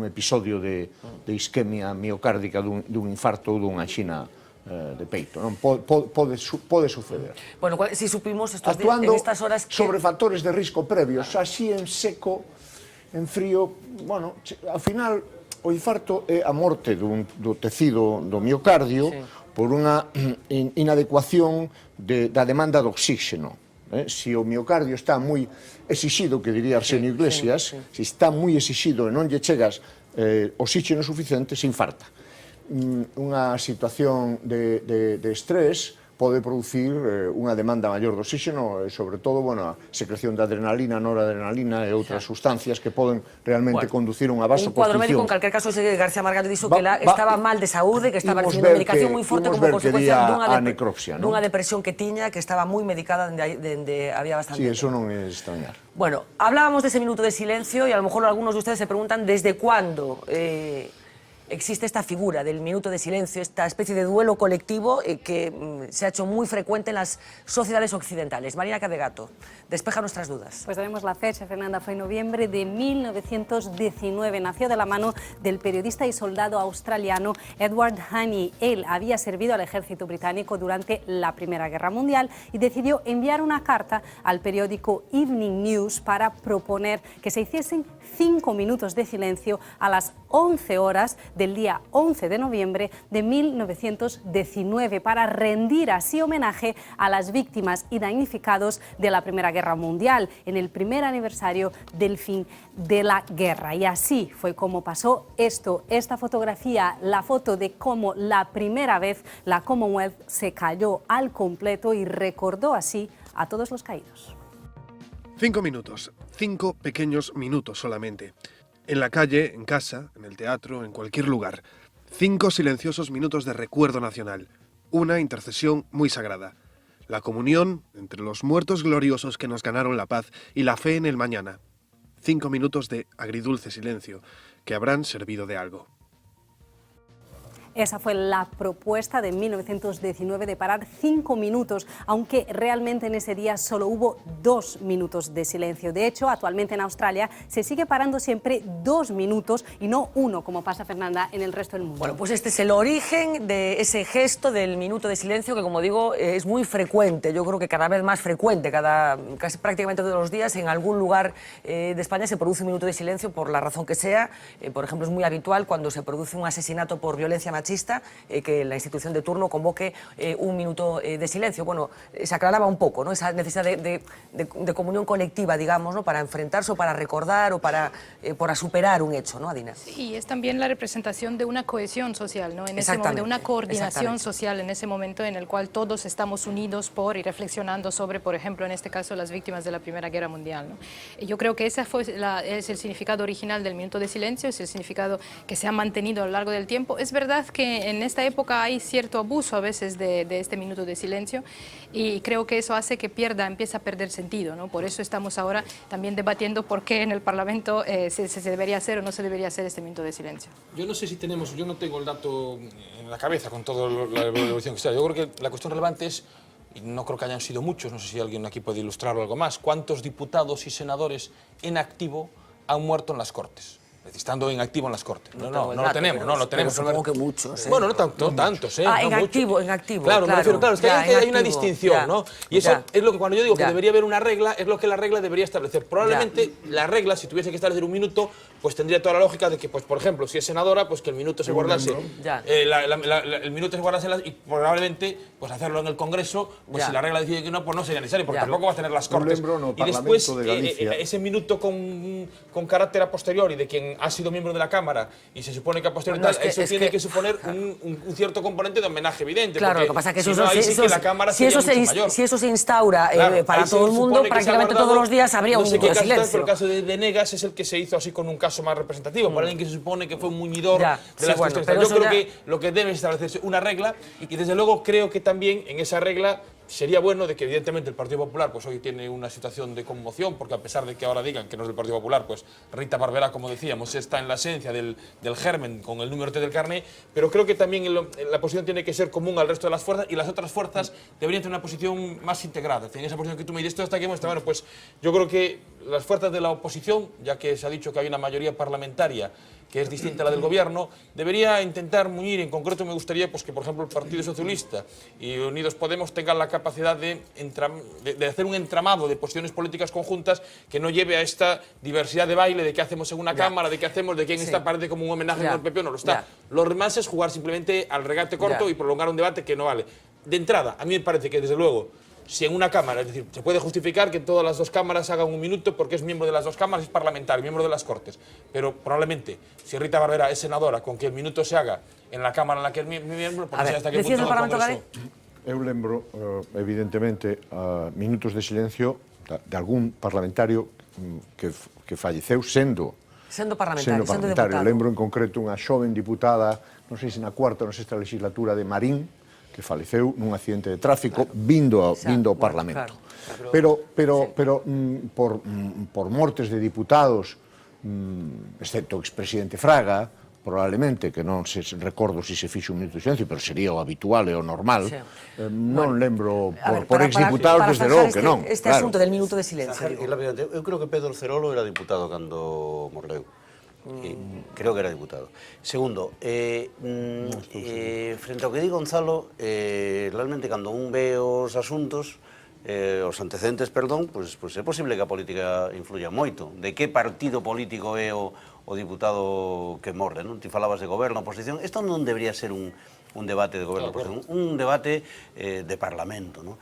episodio de isquemia miocárdica, dun infarto ou dunha angina de peito, non? Pode suceder. Bueno, si supimos en estas horas que... sobre factores de risco previos, así en seco, en frío, bueno, ao final o infarto é a morte do tecido do miocardio por unha inadecuación da demanda de oxígeno. Se o miocardio está moi exixido, que diría Arsenio Iglesias, se está moi exixido e non lle chegas oxígeno suficiente, se infarta. Unha situación de estrés pode producir unha demanda maior de oxígeno e, sobre todo, a secreción de adrenalina, noradrenalina e outras sustancias que poden realmente conducir a unha vasoconstricción. Un cuadro médico, en calquer caso, García Margallo dixo que estaba mal de saúde, que estaba recibindo medicación moi forte como consecuencia dunha depresión que tiña, que estaba moi medicada dende había bastante. Sí, eso non é extrañar. Bueno, hablábamos de ese minuto de silencio y a lo mejor algunos de ustedes se preguntan desde cuándo existe esta figura del minuto de silencio, esta especie de duelo colectivo que se ha hecho muy frecuente en las sociedades occidentales. Marina Cadegato, despeja nuestras dudas. Pues tenemos la fecha, Fernanda, fue en noviembre de 1919. Nació de la mano del periodista y soldado australiano Edward Honey. Él había servido al ejército británico durante la Primera Guerra Mundial y decidió enviar una carta al periódico Evening News para proponer que se hiciesen 5 minutos de silencio a las 11 horas del día 11 de noviembre de 1919 para rendir así homenaje a las víctimas y damnificados de la Primera Guerra Mundial en el primer aniversario del fin de la guerra. Y así fue como pasó esta fotografía, la foto de cómo la primera vez la Commonwealth se cayó al completo y recordó así a todos los caídos. 5 minutos, 5 pequeños minutos solamente. En la calle, en casa, en el teatro, en cualquier lugar. 5 silenciosos minutos de recuerdo nacional. Una intercesión muy sagrada. La comunión entre los muertos gloriosos que nos ganaron la paz y la fe en el mañana. 5 minutos de agridulce silencio que habrán servido de algo. Esa fue la propuesta de 1919 de parar 5 minutos, aunque realmente en ese día solo hubo 2 minutos de silencio. De hecho, actualmente en Australia se sigue parando siempre 2 minutos y no 1, como pasa, Fernanda, en el resto del mundo. Bueno, pues este es el origen de ese gesto del minuto de silencio que, como digo, es muy frecuente. Yo creo que cada vez más frecuente, casi prácticamente todos los días en algún lugar de España se produce un minuto de silencio por la razón que sea. Por ejemplo, es muy habitual cuando se produce un asesinato por violencia machista que la institución de turno convoque un minuto de silencio. Bueno, se aclaraba un poco, ¿no?, esa necesidad de comunión colectiva, digamos, ¿no?, para enfrentarse o para recordar o para superar un hecho, ¿no, Adina? Sí, y es también la representación de una cohesión social, ¿no?, en ese momento, de una coordinación social en ese momento en el cual todos estamos unidos y reflexionando sobre, por ejemplo, en este caso, las víctimas de la Primera Guerra Mundial, ¿no? Y yo creo que ese es el significado original del minuto de silencio, es el significado que se ha mantenido a lo largo del tiempo. Es verdad que en esta época hay cierto abuso a veces de este minuto de silencio y creo que eso hace que empieza a perder sentido, ¿no? Por eso estamos ahora también debatiendo por qué en el Parlamento se debería hacer o no se debería hacer este minuto de silencio. Yo no sé si tenemos, yo no tengo el dato en la cabeza con toda la evolución que está. Yo creo que la cuestión relevante es, y no creo que hayan sido muchos, no sé si alguien aquí puede ilustrarlo algo más, ¿cuántos diputados y senadores en activo han muerto en las Cortes? Estando en activo en las Cortes. No lo tenemos. Supongo que muchos. Bueno, no tantos, en no activo, en activo. Claro, me refiero, claro, es que hay una distinción, ya, ¿no? Y eso es lo que cuando yo digo que debería haber una regla, es lo que la regla debería establecer. Probablemente la regla, si tuviese que establecer un minuto, pues tendría toda la lógica de que, pues, por ejemplo, si es senadora, pues que el minuto se guardase. El minuto se guardase y probablemente pues hacerlo en el Congreso, pues si la regla decide que no, pues no sería necesario, porque tampoco va a tener las Cortes. Y después, ese minuto con carácter a posteriori de quien ha sido miembro de la Cámara y se supone que a posteriori eso tiene que suponer un cierto componente de homenaje evidente. Claro, lo que pasa es que si eso se instaura para todo el mundo, prácticamente todos los días habría un minuto de silencio. Pero el caso de Venegas es el que se hizo así con un caso más representativo, por alguien que se supone que fue un muñidor de las cuestiones. Yo creo que lo que debe establecerse una regla y desde luego creo que también en esa regla sería bueno de que evidentemente el Partido Popular pues hoy tiene una situación de conmoción, porque a pesar de que ahora digan que no es del Partido Popular, pues Rita Barberá, como decíamos, está en la esencia del germen con el número T del carné, pero creo que también la posición tiene que ser común al resto de las fuerzas y las otras fuerzas deberían tener una posición más integrada. En esa posición que tú me dices, hasta que hemos estado, bueno, pues yo creo que las fuerzas de la oposición, ya que se ha dicho que hay una mayoría parlamentaria que es distinta a la del gobierno, debería intentar muñir. En concreto me gustaría pues, que, por ejemplo, el Partido Socialista y Unidos Podemos tengan la capacidad de hacer un entramado de posiciones políticas conjuntas que no lleve a esta diversidad de baile de qué hacemos en una cámara, de qué hacemos, de quién está parece como un homenaje al PP, no lo está. Lo demás es jugar simplemente al regate corto y prolongar un debate que no vale. De entrada, a mí me parece que, desde luego, si en una cámara, es decir, se puede justificar que todas las dos cámaras hagan un minuto porque es miembro de las dos cámaras, es parlamentario, miembro de las Cortes, pero probablemente si Rita Barberá es senadora, con que el minuto se haga en la cámara en la que es miembro, pues no sé hasta qué punto el Congreso. Eu lembro, evidentemente, minutos de silencio de algún parlamentario que falleceu sendo parlamentario. Lembro en concreto unha xoven diputada, non sei se na cuarta ou na sexta legislatura de Marín, que faleceu nun accidente de tráfico vindo ao Parlamento. Pero por mortes de diputados, excepto o expresidente Fraga, probablemente, que non se recordo se se fixo un minuto de silencio, pero sería o habitual e o normal. Non lembro por exdiputados, desde logo que non. Este asunto del minuto de silencio. Eu creo que Pedro Cerolo era diputado cando morreu. Creo que era diputado. Segundo, frente ao que di Gonzalo, realmente cando un ve os asuntos, os antecedentes, perdón, pois é posible que a política influya moito. De que partido político é o diputado que morre, non? Ti falabas de goberno, oposición. Isto non debería ser un debate de goberno, un debate de parlamento, non?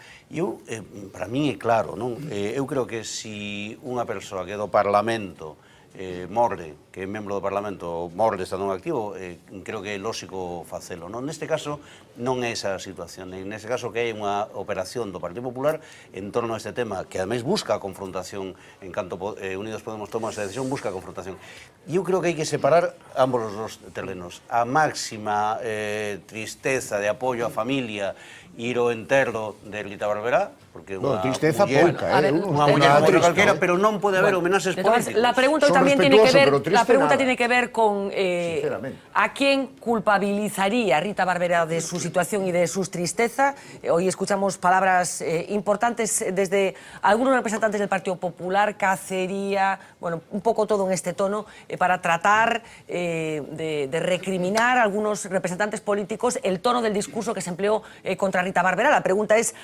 Para min é claro, non? Eu creo que se unha persoa que é do parlamento morre, que é membro do Parlamento, morre estando en activo, creo que é lógico facelo. Neste caso, non é esa situación. Neste caso, que hai unha operación do Partido Popular en torno a este tema, que ademais busca a confrontación, en canto Unidos Podemos toma esa decisión, busca a confrontación. Eu creo que hai que separar ambos os terrenos. A máxima tristeza de apoio á familia, ir ao enterro de Rita Barberá, porque unha tristeza pouca, unha muller como calquera, pero non pode haber homenaxes políticos. La pregunta también tiene que ver con a quién culpabilizaría Rita Barberá de su situación y de sus tristezas. Hoy escuchamos palabras importantes desde algunos representantes del Partido Popular, cacería, bueno, un poco todo en este tono, para tratar de recriminar a algunos representantes políticos el tono del discurso que se empleó contra Rita Barberá. La pregunta es,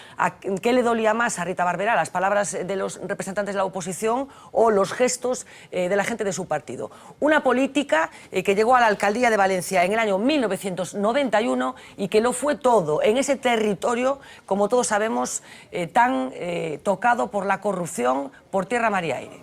¿qué le dolía más a Rita Barberá? ¿Las palabras de los representantes de la oposición o los gestos de la gente de su partido? Una política que llegó a la alcaldía de Valencia en el año 1991 y que lo fue todo en ese territorio, como todos sabemos, tan tocado por la corrupción por tierra, mar y aire.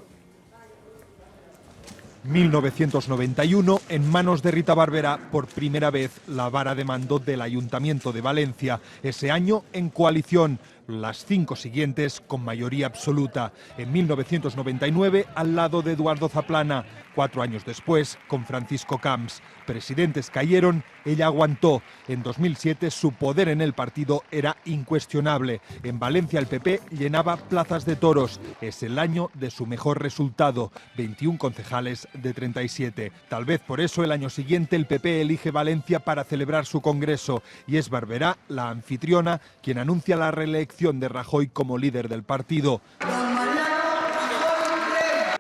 1991, en manos de Rita Barberá, por primera vez la vara de mando del Ayuntamiento de Valencia. Ese año en coalición, las 5 siguientes con mayoría absoluta. En 1999, al lado de Eduardo Zaplana. 4 años después, con Francisco Camps. Presidentes cayeron, ella aguantó. En 2007 su poder en el partido era incuestionable. En Valencia el PP llenaba plazas de toros. Es el año de su mejor resultado, 21 concejales de 37. Tal vez por eso el año siguiente el PP elige Valencia para celebrar su congreso. Y es Barberá, la anfitriona, quien anuncia la reelección de Rajoy como líder del partido.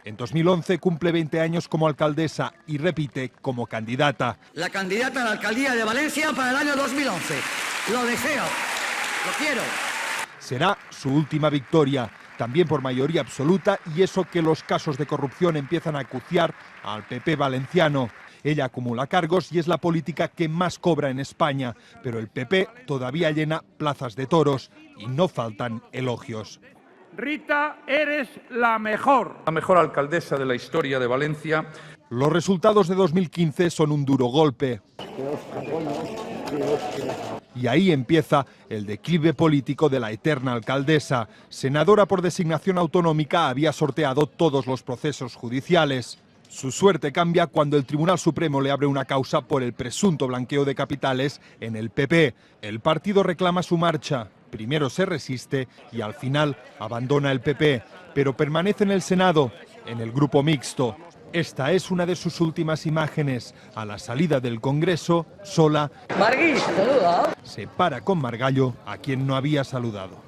En 2011 cumple 20 años como alcaldesa y repite como candidata. La candidata a la alcaldía de Valencia para el año 2011. Lo deseo, lo quiero. Será su última victoria, también por mayoría absoluta, y eso que los casos de corrupción empiezan a acuciar al PP valenciano. Ella acumula cargos y es la política que más cobra en España, pero el PP todavía llena plazas de toros y no faltan elogios. Rita, eres la mejor alcaldesa de la historia de Valencia. Los resultados de 2015 son un duro golpe. Y ahí empieza el declive político de la eterna alcaldesa. Senadora por designación autonómica, había sorteado todos los procesos judiciales. Su suerte cambia cuando el Tribunal Supremo le abre una causa por el presunto blanqueo de capitales en el PP. El partido reclama su marcha. Primero se resiste y al final abandona el PP, pero permanece en el Senado, en el grupo mixto. Esta es una de sus últimas imágenes. A la salida del Congreso, sola, se para con Margallo, a quien no había saludado.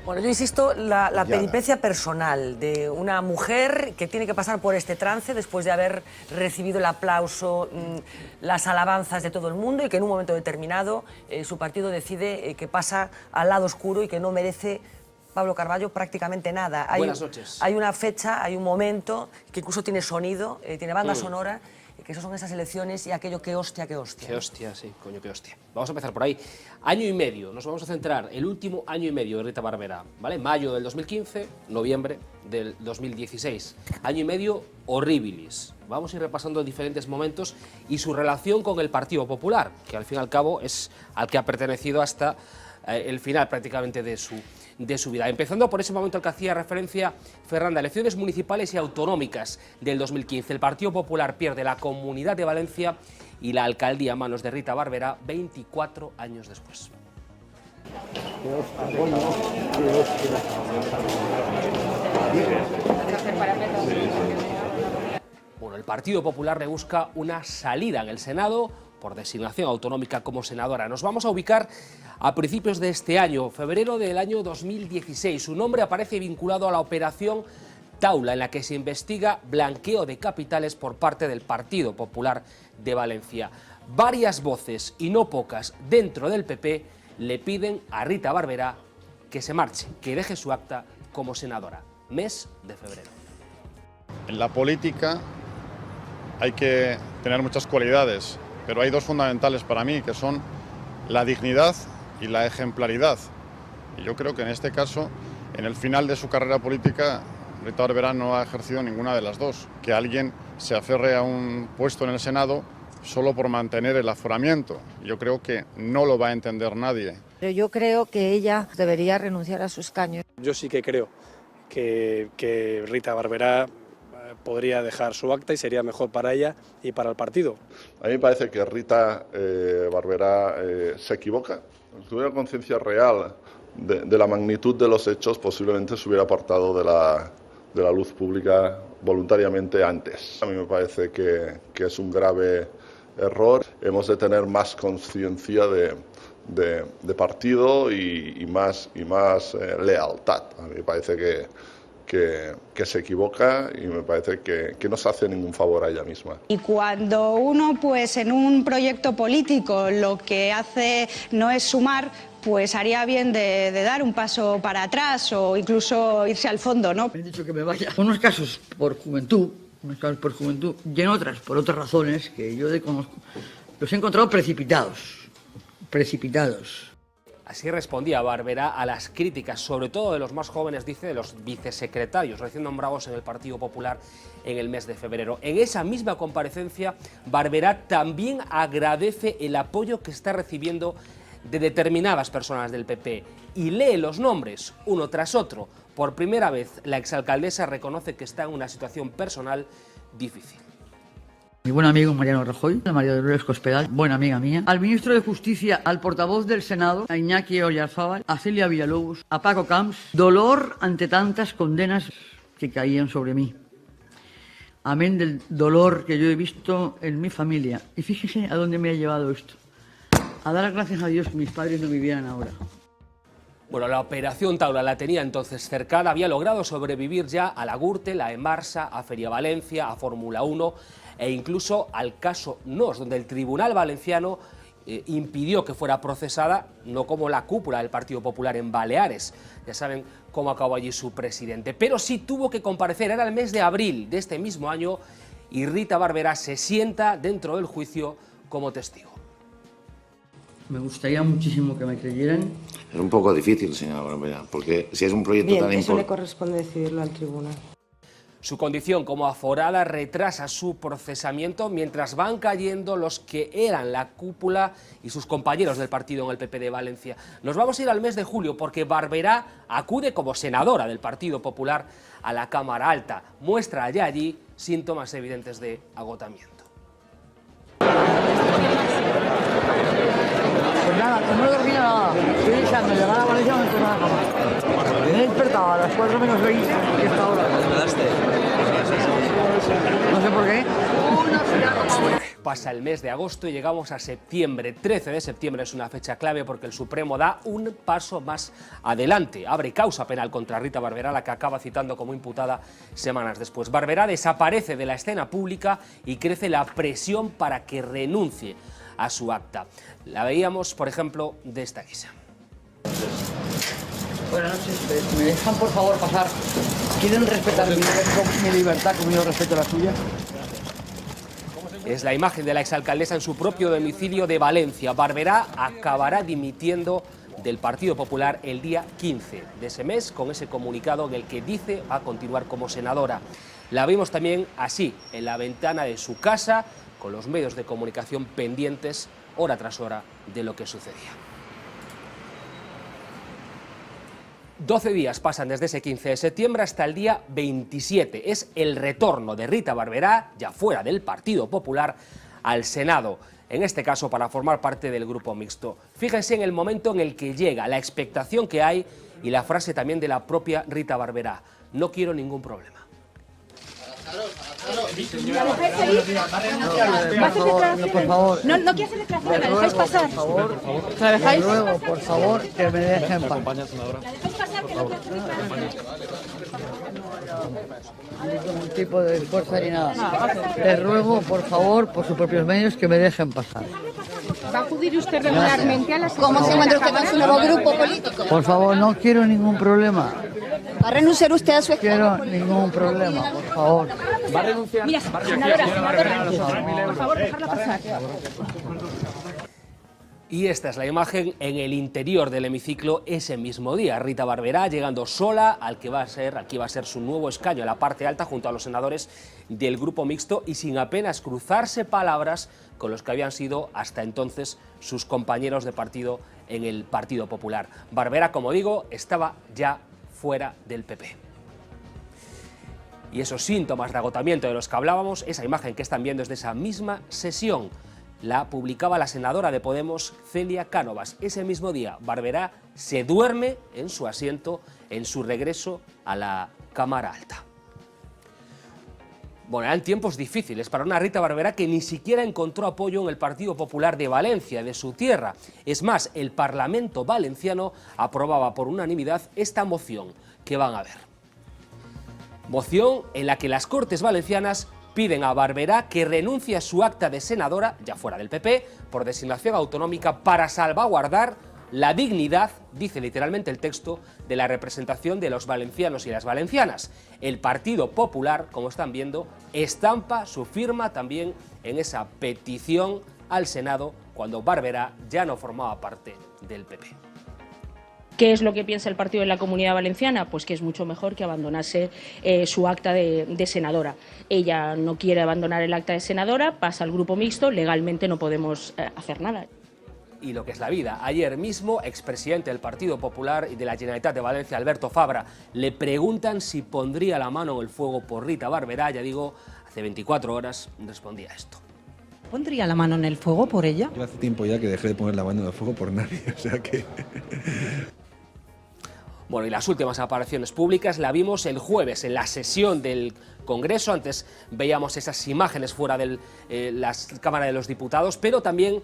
Bueno, yo insisto, la peripecia personal de una mujer que tiene que pasar por este trance después de haber recibido el aplauso, las alabanzas de todo el mundo y que en un momento determinado su partido decide que pasa al lado oscuro y que no merece, Pablo Carballo, prácticamente nada. Buenas noches. Hay una fecha, hay un momento que incluso tiene sonido, tiene banda sonora, que esas son esas elecciones y aquello que hostia, que hostia. Que hostia, sí, coño, que hostia. Vamos a empezar por ahí. Año y medio, nos vamos a centrar, el último año y medio de Rita Barberá, ¿vale? Mayo del 2015, noviembre del 2016. Año y medio horribilis. Vamos a ir repasando diferentes momentos y su relación con el Partido Popular, que al fin y al cabo es al que ha pertenecido hasta el final prácticamente de su vida. Empezando por ese momento al que hacía referencia Fernanda, elecciones municipales y autonómicas del 2015. El Partido Popular pierde la Comunidad de Valencia y la alcaldía a manos de Rita Barberá 24 años después. Bueno, el Partido Popular le busca una salida en el Senado por designación autonómica como senadora. Nos vamos a ubicar a principios de este año, febrero del año 2016. Su nombre aparece vinculado a la operación Taula, en la que se investiga blanqueo de capitales por parte del Partido Popular de Valencia. Varias voces, y no pocas, dentro del PP le piden a Rita Barberá que se marche, que deje su acta como senadora. Mes de febrero. En la política hay que tener muchas cualidades, pero hay dos fundamentales para mí, que son la dignidad y la ejemplaridad. Y yo creo que en este caso, en el final de su carrera política, Rita Barberá no ha ejercido ninguna de las dos. Que alguien se aferre a un puesto en el Senado solo por mantener el aforamiento. Yo creo que no lo va a entender nadie. Pero yo creo que ella debería renunciar a su escaño. Yo sí que creo que Rita Barberá podría dejar su acta y sería mejor para ella y para el partido. A mí me parece que Rita Barberá se equivoca. Si tuviera conciencia real de la magnitud de los hechos, posiblemente se hubiera apartado de la luz pública voluntariamente antes. A mí me parece que es un grave error. Hemos de tener más conciencia de partido y más lealtad. A mí me parece que se equivoca y me parece que no se hace ningún favor a ella misma. Y cuando uno, pues en un proyecto político, lo que hace no es sumar, pues haría bien de dar un paso para atrás o incluso irse al fondo, ¿no? Me han dicho que me vaya. Unos casos por juventud, y en otras por otras razones que yo desconozco, los he encontrado precipitados. Así respondía Barberá a las críticas, sobre todo de los más jóvenes, dice, de los vicesecretarios recién nombrados en el Partido Popular en el mes de febrero. En esa misma comparecencia, Barberá también agradece el apoyo que está recibiendo de determinadas personas del PP y lee los nombres uno tras otro. Por primera vez, la exalcaldesa reconoce que está en una situación personal difícil. Mi buen amigo Mariano Rajoy, a María Dolores Cospedal, buena amiga mía, al ministro de Justicia, al portavoz del Senado, a Iñaki Oyarzábal, a Celia Villalobos, a Paco Camps. Dolor ante tantas condenas que caían sobre mí. Amén del dolor que yo he visto en mi familia. Y fíjese a dónde me ha llevado esto. A dar gracias a Dios que mis padres no vivieran ahora. Bueno, la operación Taula la tenía entonces cercada, había logrado sobrevivir ya a la Gürtel, a Emarsa, a Feria Valencia, a Fórmula 1 e incluso al caso NOS, donde el Tribunal Valenciano impidió que fuera procesada, no como la cúpula del Partido Popular en Baleares. Ya saben cómo acabó allí su presidente, pero sí tuvo que comparecer, era el mes de abril de este mismo año, y Rita Barberá se sienta dentro del juicio como testigo. Me gustaría muchísimo que me creyeran. Es un poco difícil, señora Barberá, porque si es un proyecto tan importante... Eso le corresponde decidirlo al tribunal. Su condición como aforada retrasa su procesamiento mientras van cayendo los que eran la cúpula y sus compañeros del partido en el PP de Valencia. Nos vamos a ir al mes de julio porque Barberá acude como senadora del Partido Popular a la Cámara Alta. Muestra ya allí síntomas evidentes de agotamiento. Pues nada, como no he dormido nada, estoy deseando llegar a Valencia donde estoy a la cama. Me he despertado a las 4 menos 20 y esta hora. No sé por qué. Pasa el mes de agosto y llegamos a septiembre. 13 de septiembre es una fecha clave porque el Supremo da un paso más adelante. Abre causa penal contra Rita Barberá, la que acaba citando como imputada semanas después. Barberá desaparece de la escena pública y crece la presión para que renuncie a su acta. La veíamos, por ejemplo, de esta guisa. Buenas noches, ¿me dejan por favor pasar? ¿Quieren respetar mi libertad como yo respeto la suya? Es la imagen de la exalcaldesa en su propio domicilio de Valencia. Barberá acabará dimitiendo del Partido Popular el día 15 de ese mes, con ese comunicado en el que dice va a continuar como senadora. La vimos también así, en la ventana de su casa, con los medios de comunicación pendientes, hora tras hora, de lo que sucedía. 12 días pasan desde ese 15 de septiembre hasta el día 27. Es el retorno de Rita Barberá, ya fuera del Partido Popular, al Senado. En este caso para formar parte del grupo mixto. Fíjense en el momento en el que llega, la expectación que hay y la frase también de la propia Rita Barberá. No quiero ningún problema. Agacharos, agacharos. Por favor. No quiero hacer declaración, ¿la dejáis pasar? Por favor, ¿La dejáis? ruego, por favor, que me dejen pasar. ¿La dejáis pasar? Que no quiero hacer declaración. Ningún tipo de fuerza ni nada. Les ruego, por favor, por sus propios medios, que me dejen pasar. ¿Va a acudir usted regularmente a las... ¿Cómo se encuentra usted con su nuevo grupo político? Por favor, no quiero ningún problema. ¿Va a renunciar usted a su No quiero ningún problema, por favor. ¿Va a renunciar? Mira, senadora, por favor, dejarla pasar. Y esta es la imagen en el interior del hemiciclo ese mismo día. Rita Barberá llegando sola al que va a ser su nuevo escaño, en la parte alta, junto a los senadores del grupo mixto y sin apenas cruzarse palabras con los que habían sido hasta entonces sus compañeros de partido en el Partido Popular. Barberá, como digo, estaba ya fuera del PP. Y esos síntomas de agotamiento de los que hablábamos, esa imagen que están viendo es de esa misma sesión. La publicaba la senadora de Podemos, Celia Cánovas. Ese mismo día, Barberá se duerme en su asiento en su regreso a la Cámara Alta. Bueno, eran tiempos difíciles para una Rita Barberá que ni siquiera encontró apoyo en el Partido Popular de Valencia, de su tierra. Es más, el Parlamento valenciano aprobaba por unanimidad esta moción que van a ver. Moción en la que las Cortes valencianas piden a Barberá que renuncie a su acta de senadora, ya fuera del PP, por designación autonómica para salvaguardar la dignidad, dice literalmente el texto, de la representación de los valencianos y las valencianas. El Partido Popular, como están viendo, estampa su firma también en esa petición al Senado cuando Barberá ya no formaba parte del PP. ¿Qué es lo que piensa el partido en la Comunidad Valenciana? Pues que es mucho mejor que abandonase su acta de senadora. Ella no quiere abandonar el acta de senadora, pasa al grupo mixto, legalmente no podemos hacer nada. Y lo que es la vida. Ayer mismo, expresidente del Partido Popular y de la Generalitat de Valencia, Alberto Fabra, le preguntan si pondría la mano en el fuego por Rita Barberá. Ya digo, hace 24 horas respondía esto. ¿Pondría la mano en el fuego por ella? Yo hace tiempo ya que dejé de poner la mano en el fuego por nadie, o sea que... Bueno, y las últimas apariciones públicas la vimos el jueves en la sesión del Congreso. Antes veíamos esas imágenes fuera de la Cámara de los Diputados, pero también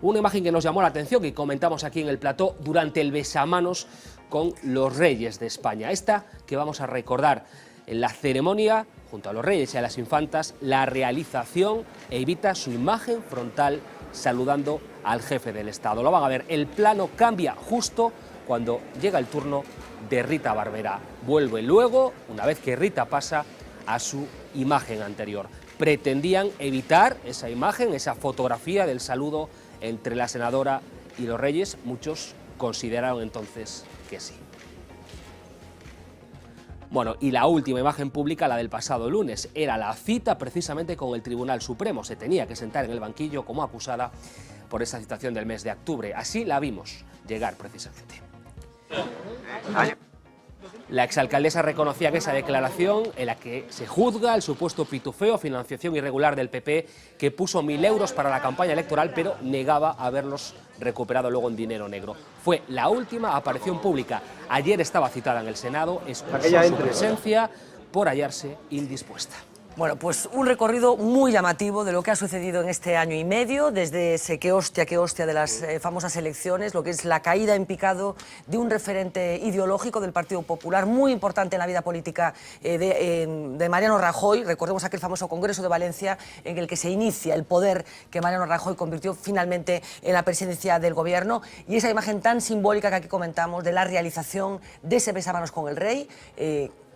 una imagen que nos llamó la atención y comentamos aquí en el plató durante el besamanos con los reyes de España. Esta que vamos a recordar en la ceremonia, junto a los reyes y a las infantas, la realización evita su imagen frontal saludando al jefe del Estado. Lo van a ver, el plano cambia justo cuando llega el turno de Rita Barberá. Vuelve luego, una vez que Rita pasa a su imagen anterior. Pretendían evitar esa imagen, esa fotografía del saludo entre la senadora y los reyes. Muchos consideraron entonces que sí. Bueno, y la última imagen pública, la del pasado lunes, era la cita precisamente con el Tribunal Supremo. Se tenía que sentar en el banquillo como acusada por esa citación del mes de octubre. Así la vimos llegar precisamente. La exalcaldesa reconocía que esa declaración en la que se juzga el supuesto pitufeo, financiación irregular del PP, que puso 1.000 euros para la campaña electoral, pero negaba haberlos recuperado luego en dinero negro. Fue la última aparición pública. Ayer estaba citada en el Senado, excusó su presencia por hallarse indispuesta. Bueno, pues un recorrido muy llamativo de lo que ha sucedido en este año y medio, desde ese qué hostia de las famosas elecciones, lo que es la caída en picado de un referente ideológico del Partido Popular, muy importante en la vida política de Mariano Rajoy. Recordemos aquel famoso Congreso de Valencia en el que se inicia el poder que Mariano Rajoy convirtió finalmente en la presidencia del gobierno, y esa imagen tan simbólica que aquí comentamos de la realización de ese besamanos con el rey,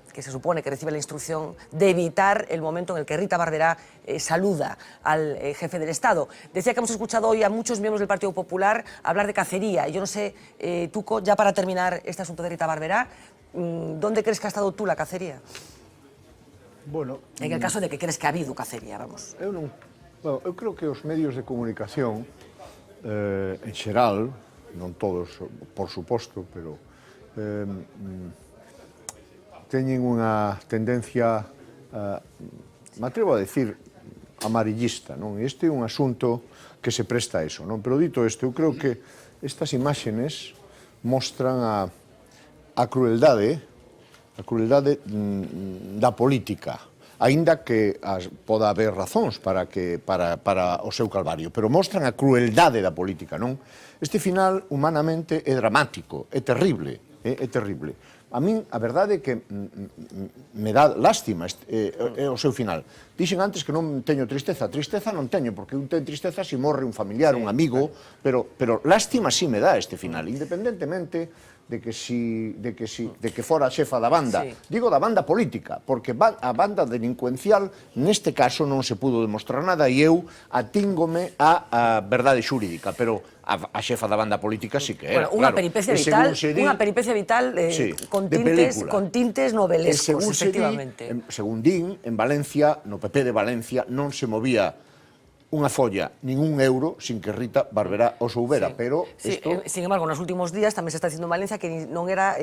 que se supone que recibe la instrucción de evitar el momento en el que Rita Barberá saluda al jefe del Estado. Decía que hemos escuchado hoy a muchos miembros del Partido Popular hablar de cacería. Y yo no sé, Tuco, ya para terminar este asunto de Rita Barberá, ¿dónde crees que ha estado tú la cacería? Bueno, en el caso de que crees que ha habido cacería, vamos. Eu creo que os medios de comunicación, en xeral, non todos, por suposto, pero teñen unha tendencia, me atrevo a decir, amarillista, non? Este é un asunto que se presta a eso, non? Pero dito isto, eu creo que estas imágenes mostran a crueldade da política, aínda que poda haber razóns para o seu calvario, pero mostran a crueldade da política, non? Este final, humanamente, é dramático, é terrible, é terrible. A min, a verdade é que me dá lástima o seu final. Dixen antes que non teño tristeza. Tristeza non teño, porque un ten tristeza se morre un familiar, un amigo, pero lástima sí me dá este final, independentemente de que fora a xefa da banda. Digo da banda política, porque a banda delincuencial neste caso non se pudo demostrar nada e eu atíngome a verdade xurídica, pero a xefa da banda política sí que era. Unha peripecia vital con tintes novelescos, efectivamente. Según din, en Valencia, no PP de Valencia, non se movía unha folla, nin un euro, sin que Rita Barberá o soubera, pero isto... Sin embargo, nos últimos días tamén se está dicindo en Valencia que non era,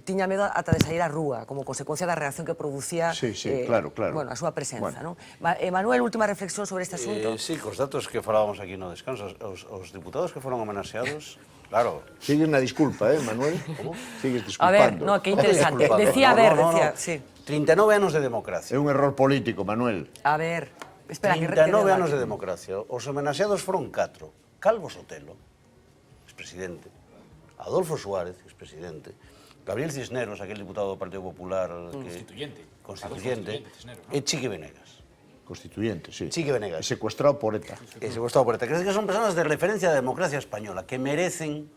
tiña medo ata de sair á rúa, como consecuencia da reacción que producía a súa presenza. Manuel, última reflexión sobre este asunto. Sí, cos datos que falábamos aquí no descanso, os diputados que foron homenaxeados, claro... Sigues na disculpa, Manuel? ¿Cómo? Sigues A ver, disculpando. no, que interesante. Decía, a ver, decía... 39 anos de democracia. É un error político, Manuel. A ver... 39 anos de democracia. Os homenaxeados foron 4. Calvo Sotelo, expresidente. Adolfo Suárez, expresidente. Gabriel Cisneros, aquel diputado do Partido Popular... Constituyente. E Chiqui Venegas. Constituyente, sí. Chiqui Venegas. Secuestrado por ETA. Secuestrado por ETA. Creo que son personas de referencia da democracia española que merecen,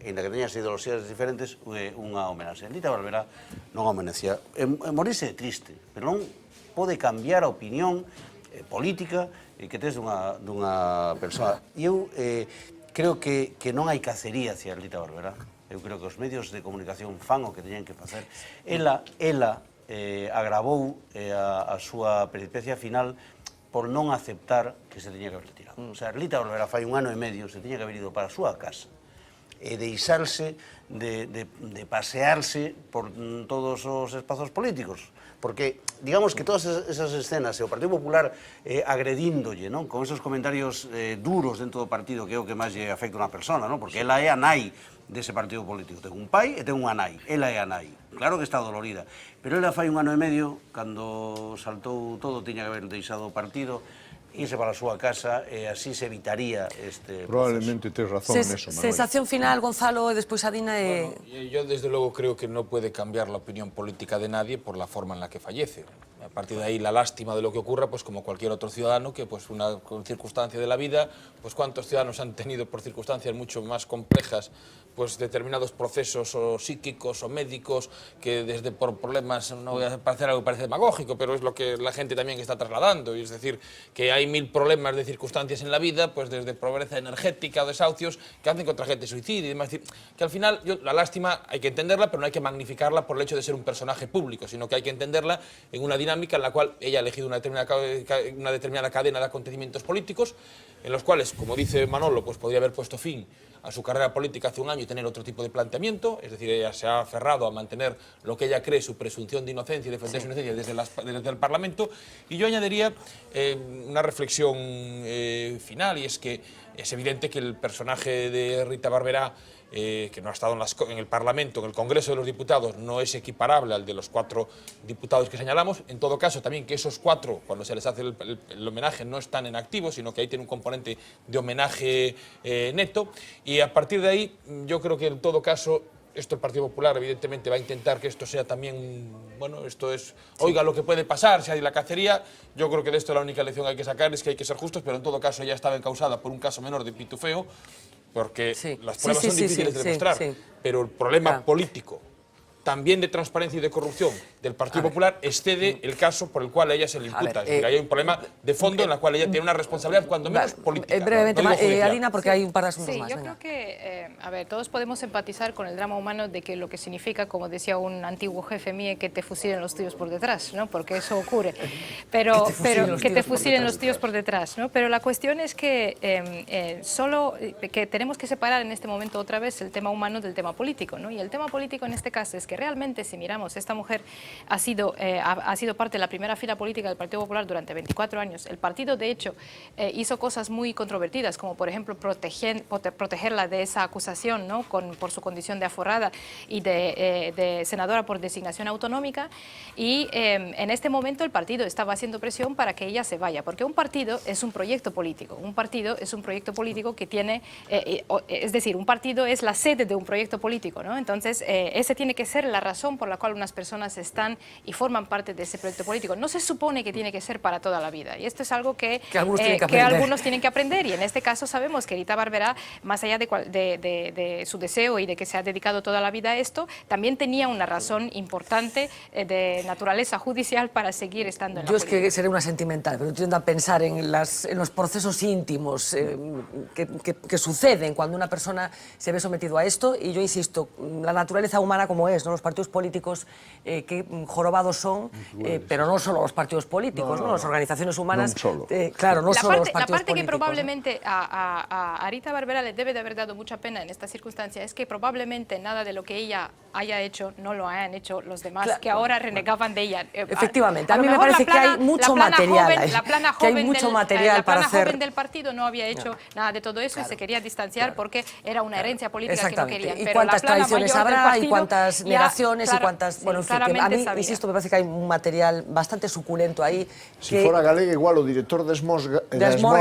ainda que teñan ideoloxías diferentes, unha homenaxe. Rita Barberá non homenexea. Morirse é triste, pero non pode cambiar a opinión política que tes dunha persoa. E eu creo que non hai cacería hacia Rita Barberá. Eu creo que os medios de comunicación fan o que teñen que facer. Ela agravou a súa peripecia final por non aceptar que se teña que haber retirado. O sea, Rita Barberá fai 1 ano e medio se teña que haber ido para a súa casa e deixarse de pasearse por todos os espazos políticos. Porque, digamos que todas esas escenas, e o Partido Popular agredíndolle, non? Con esos comentarios duros dentro do partido, que é o que máis lle afecta a unha persona, non? Porque ela é a nai dese partido político. Ten un pai e ten unha nai. Ela é a nai. Claro que está dolorida. Pero ela fai 1 ano e medio, cando saltou todo, tiña que haber deixado o partido, irse para a súa casa e así se evitaría este Probablemente tes razón neso, Manuel. Sensación final, Gonzalo, e despois Adina. Yo desde luego creo que no puede cambiar la opinión política de nadie por la forma en la que fallece. A partir de ahí la lástima de lo que ocurra, pues como cualquier otro ciudadano, que pues una circunstancia de la vida, pues cuántos ciudadanos han tenido por circunstancias mucho más complejas, pues determinados procesos o psíquicos o médicos que desde por problemas, no voy a parecer algo que parece demagógico, pero es lo que la gente también está trasladando, y es decir, que hay 1000 problemas de circunstancias en la vida, pues desde pobreza energética o desahucios que hacen que otra gente suicide y demás. Es decir, que al final la lástima hay que entenderla, pero no hay que magnificarla por el hecho de ser un personaje público, sino que hay que entenderla en una dinámica en la cual ella ha elegido una determinada cadena de acontecimientos políticos, en los cuales, como dice Manolo, pues podría haber puesto fin a su carrera política hace 1 año y tener otro tipo de planteamiento, es decir, ella se ha aferrado a mantener lo que ella cree su presunción de inocencia y defender su inocencia desde el Parlamento, y yo añadiría una reflexión final, y es que es evidente que el personaje de Rita Barberá, que no ha estado en el Parlamento, en el Congreso de los Diputados, no es equiparable al de los 4 diputados que señalamos. En todo caso, también que esos 4, cuando se les hace el homenaje, no están en activo, sino que ahí tiene un componente de homenaje neto. Y a partir de ahí, yo creo que en todo caso, esto el Partido Popular evidentemente va a intentar que esto sea también, bueno, esto es, oiga lo que puede pasar, si hay la cacería. Yo creo que de esto la única lección que hay que sacar es que hay que ser justos, pero en todo caso ella estaba encausada por un caso menor de pitufeo, porque las pruebas son difíciles de demostrar, pero el problema político, también de transparencia y de corrupción del Partido Popular, excede el caso por el cual a ella se le imputa. Es decir, hay un problema de fondo en el cual ella tiene una responsabilidad, cuando menos política. Brevemente, Adina, porque hay un par de asuntos más. Yo creo que, a ver, todos podemos empatizar con el drama humano de que lo que significa, como decía un antiguo jefe mío, que te fusilen los tíos por detrás, ¿no? Porque eso ocurre. Pero que te fusilen los tíos por detrás, ¿no? Pero la cuestión es que solo que tenemos que separar en este momento otra vez el tema humano del tema político, ¿no? Y el tema político en este caso es que que realmente, si miramos, esta mujer ha sido parte de la primera fila política del Partido Popular durante 24 años. El partido, de hecho, hizo cosas muy controvertidas, como por ejemplo protegerla de esa acusación, ¿no? Por su condición de aforrada y de senadora por designación autonómica. Y en este momento el partido estaba haciendo presión para que ella se vaya, porque un partido es un proyecto político. Un partido es un proyecto político que tiene, es decir, un partido es la sede de un proyecto político, ¿no? Entonces, esa tiene que ser la razón por la cual unas personas están y forman parte de ese proyecto político. No se supone que tiene que ser para toda la vida. Y esto es algo que algunos tienen que aprender. Y en este caso sabemos que Rita Barberá, más allá de su deseo y de que se ha dedicado toda la vida a esto, también tenía una razón importante de naturaleza judicial para seguir estando en la política. Yo es que seré una sentimental, pero tiendo a pensar en los procesos íntimos que suceden cuando una persona se ve sometido a esto, y yo insisto, la naturaleza humana como es, ¿no? Los partidos políticos que jorobados son, pero no solo los partidos políticos, ¿no? Las organizaciones humanas, claro, no solo los partidos políticos. La parte que probablemente a Rita Barberá le debe de haber dado mucha pena en esta circunstancia es que probablemente nada de lo que ella haya hecho no lo hayan hecho los demás, que ahora renegaban de ella. Efectivamente, a mí me parece que hay mucho material. La plana joven del partido no había hecho nada de todo eso y se quería distanciar porque era una herencia política que no querían. ¿Y pero cuántas la plana traiciones mayor del habrá? partido ¿Y cuántas negaciones? ¿Y cuántas...? Bueno, en fin, que a mí, sabía. insisto, me parece que hay un material bastante suculento ahí. Si fuera galega, igual o director de Esmorga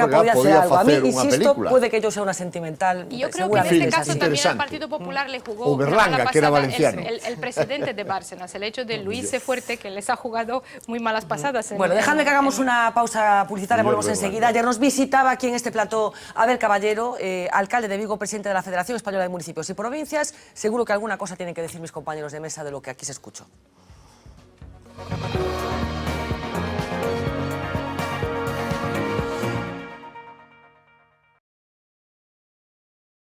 podía hacer algo. A mí, insisto, película. puede que yo sea una sentimental. Y yo creo que en este caso también al Partido Popular le jugó o Berlanga, que era valenciano. El presidente de Bárcenas, el hecho de Luis Fuerte, que les ha jugado muy malas pasadas. Bueno, dejadme que hagamos una pausa publicitaria, volvemos enseguida. Ayer nos visitaba aquí en este plató Abel Caballero, alcalde de Vigo, presidente de la Federación Española de Municipios y Provincias. Seguro que alguna cosa tienen que decir mis compañeros de mesa de lo que aquí se escuchó.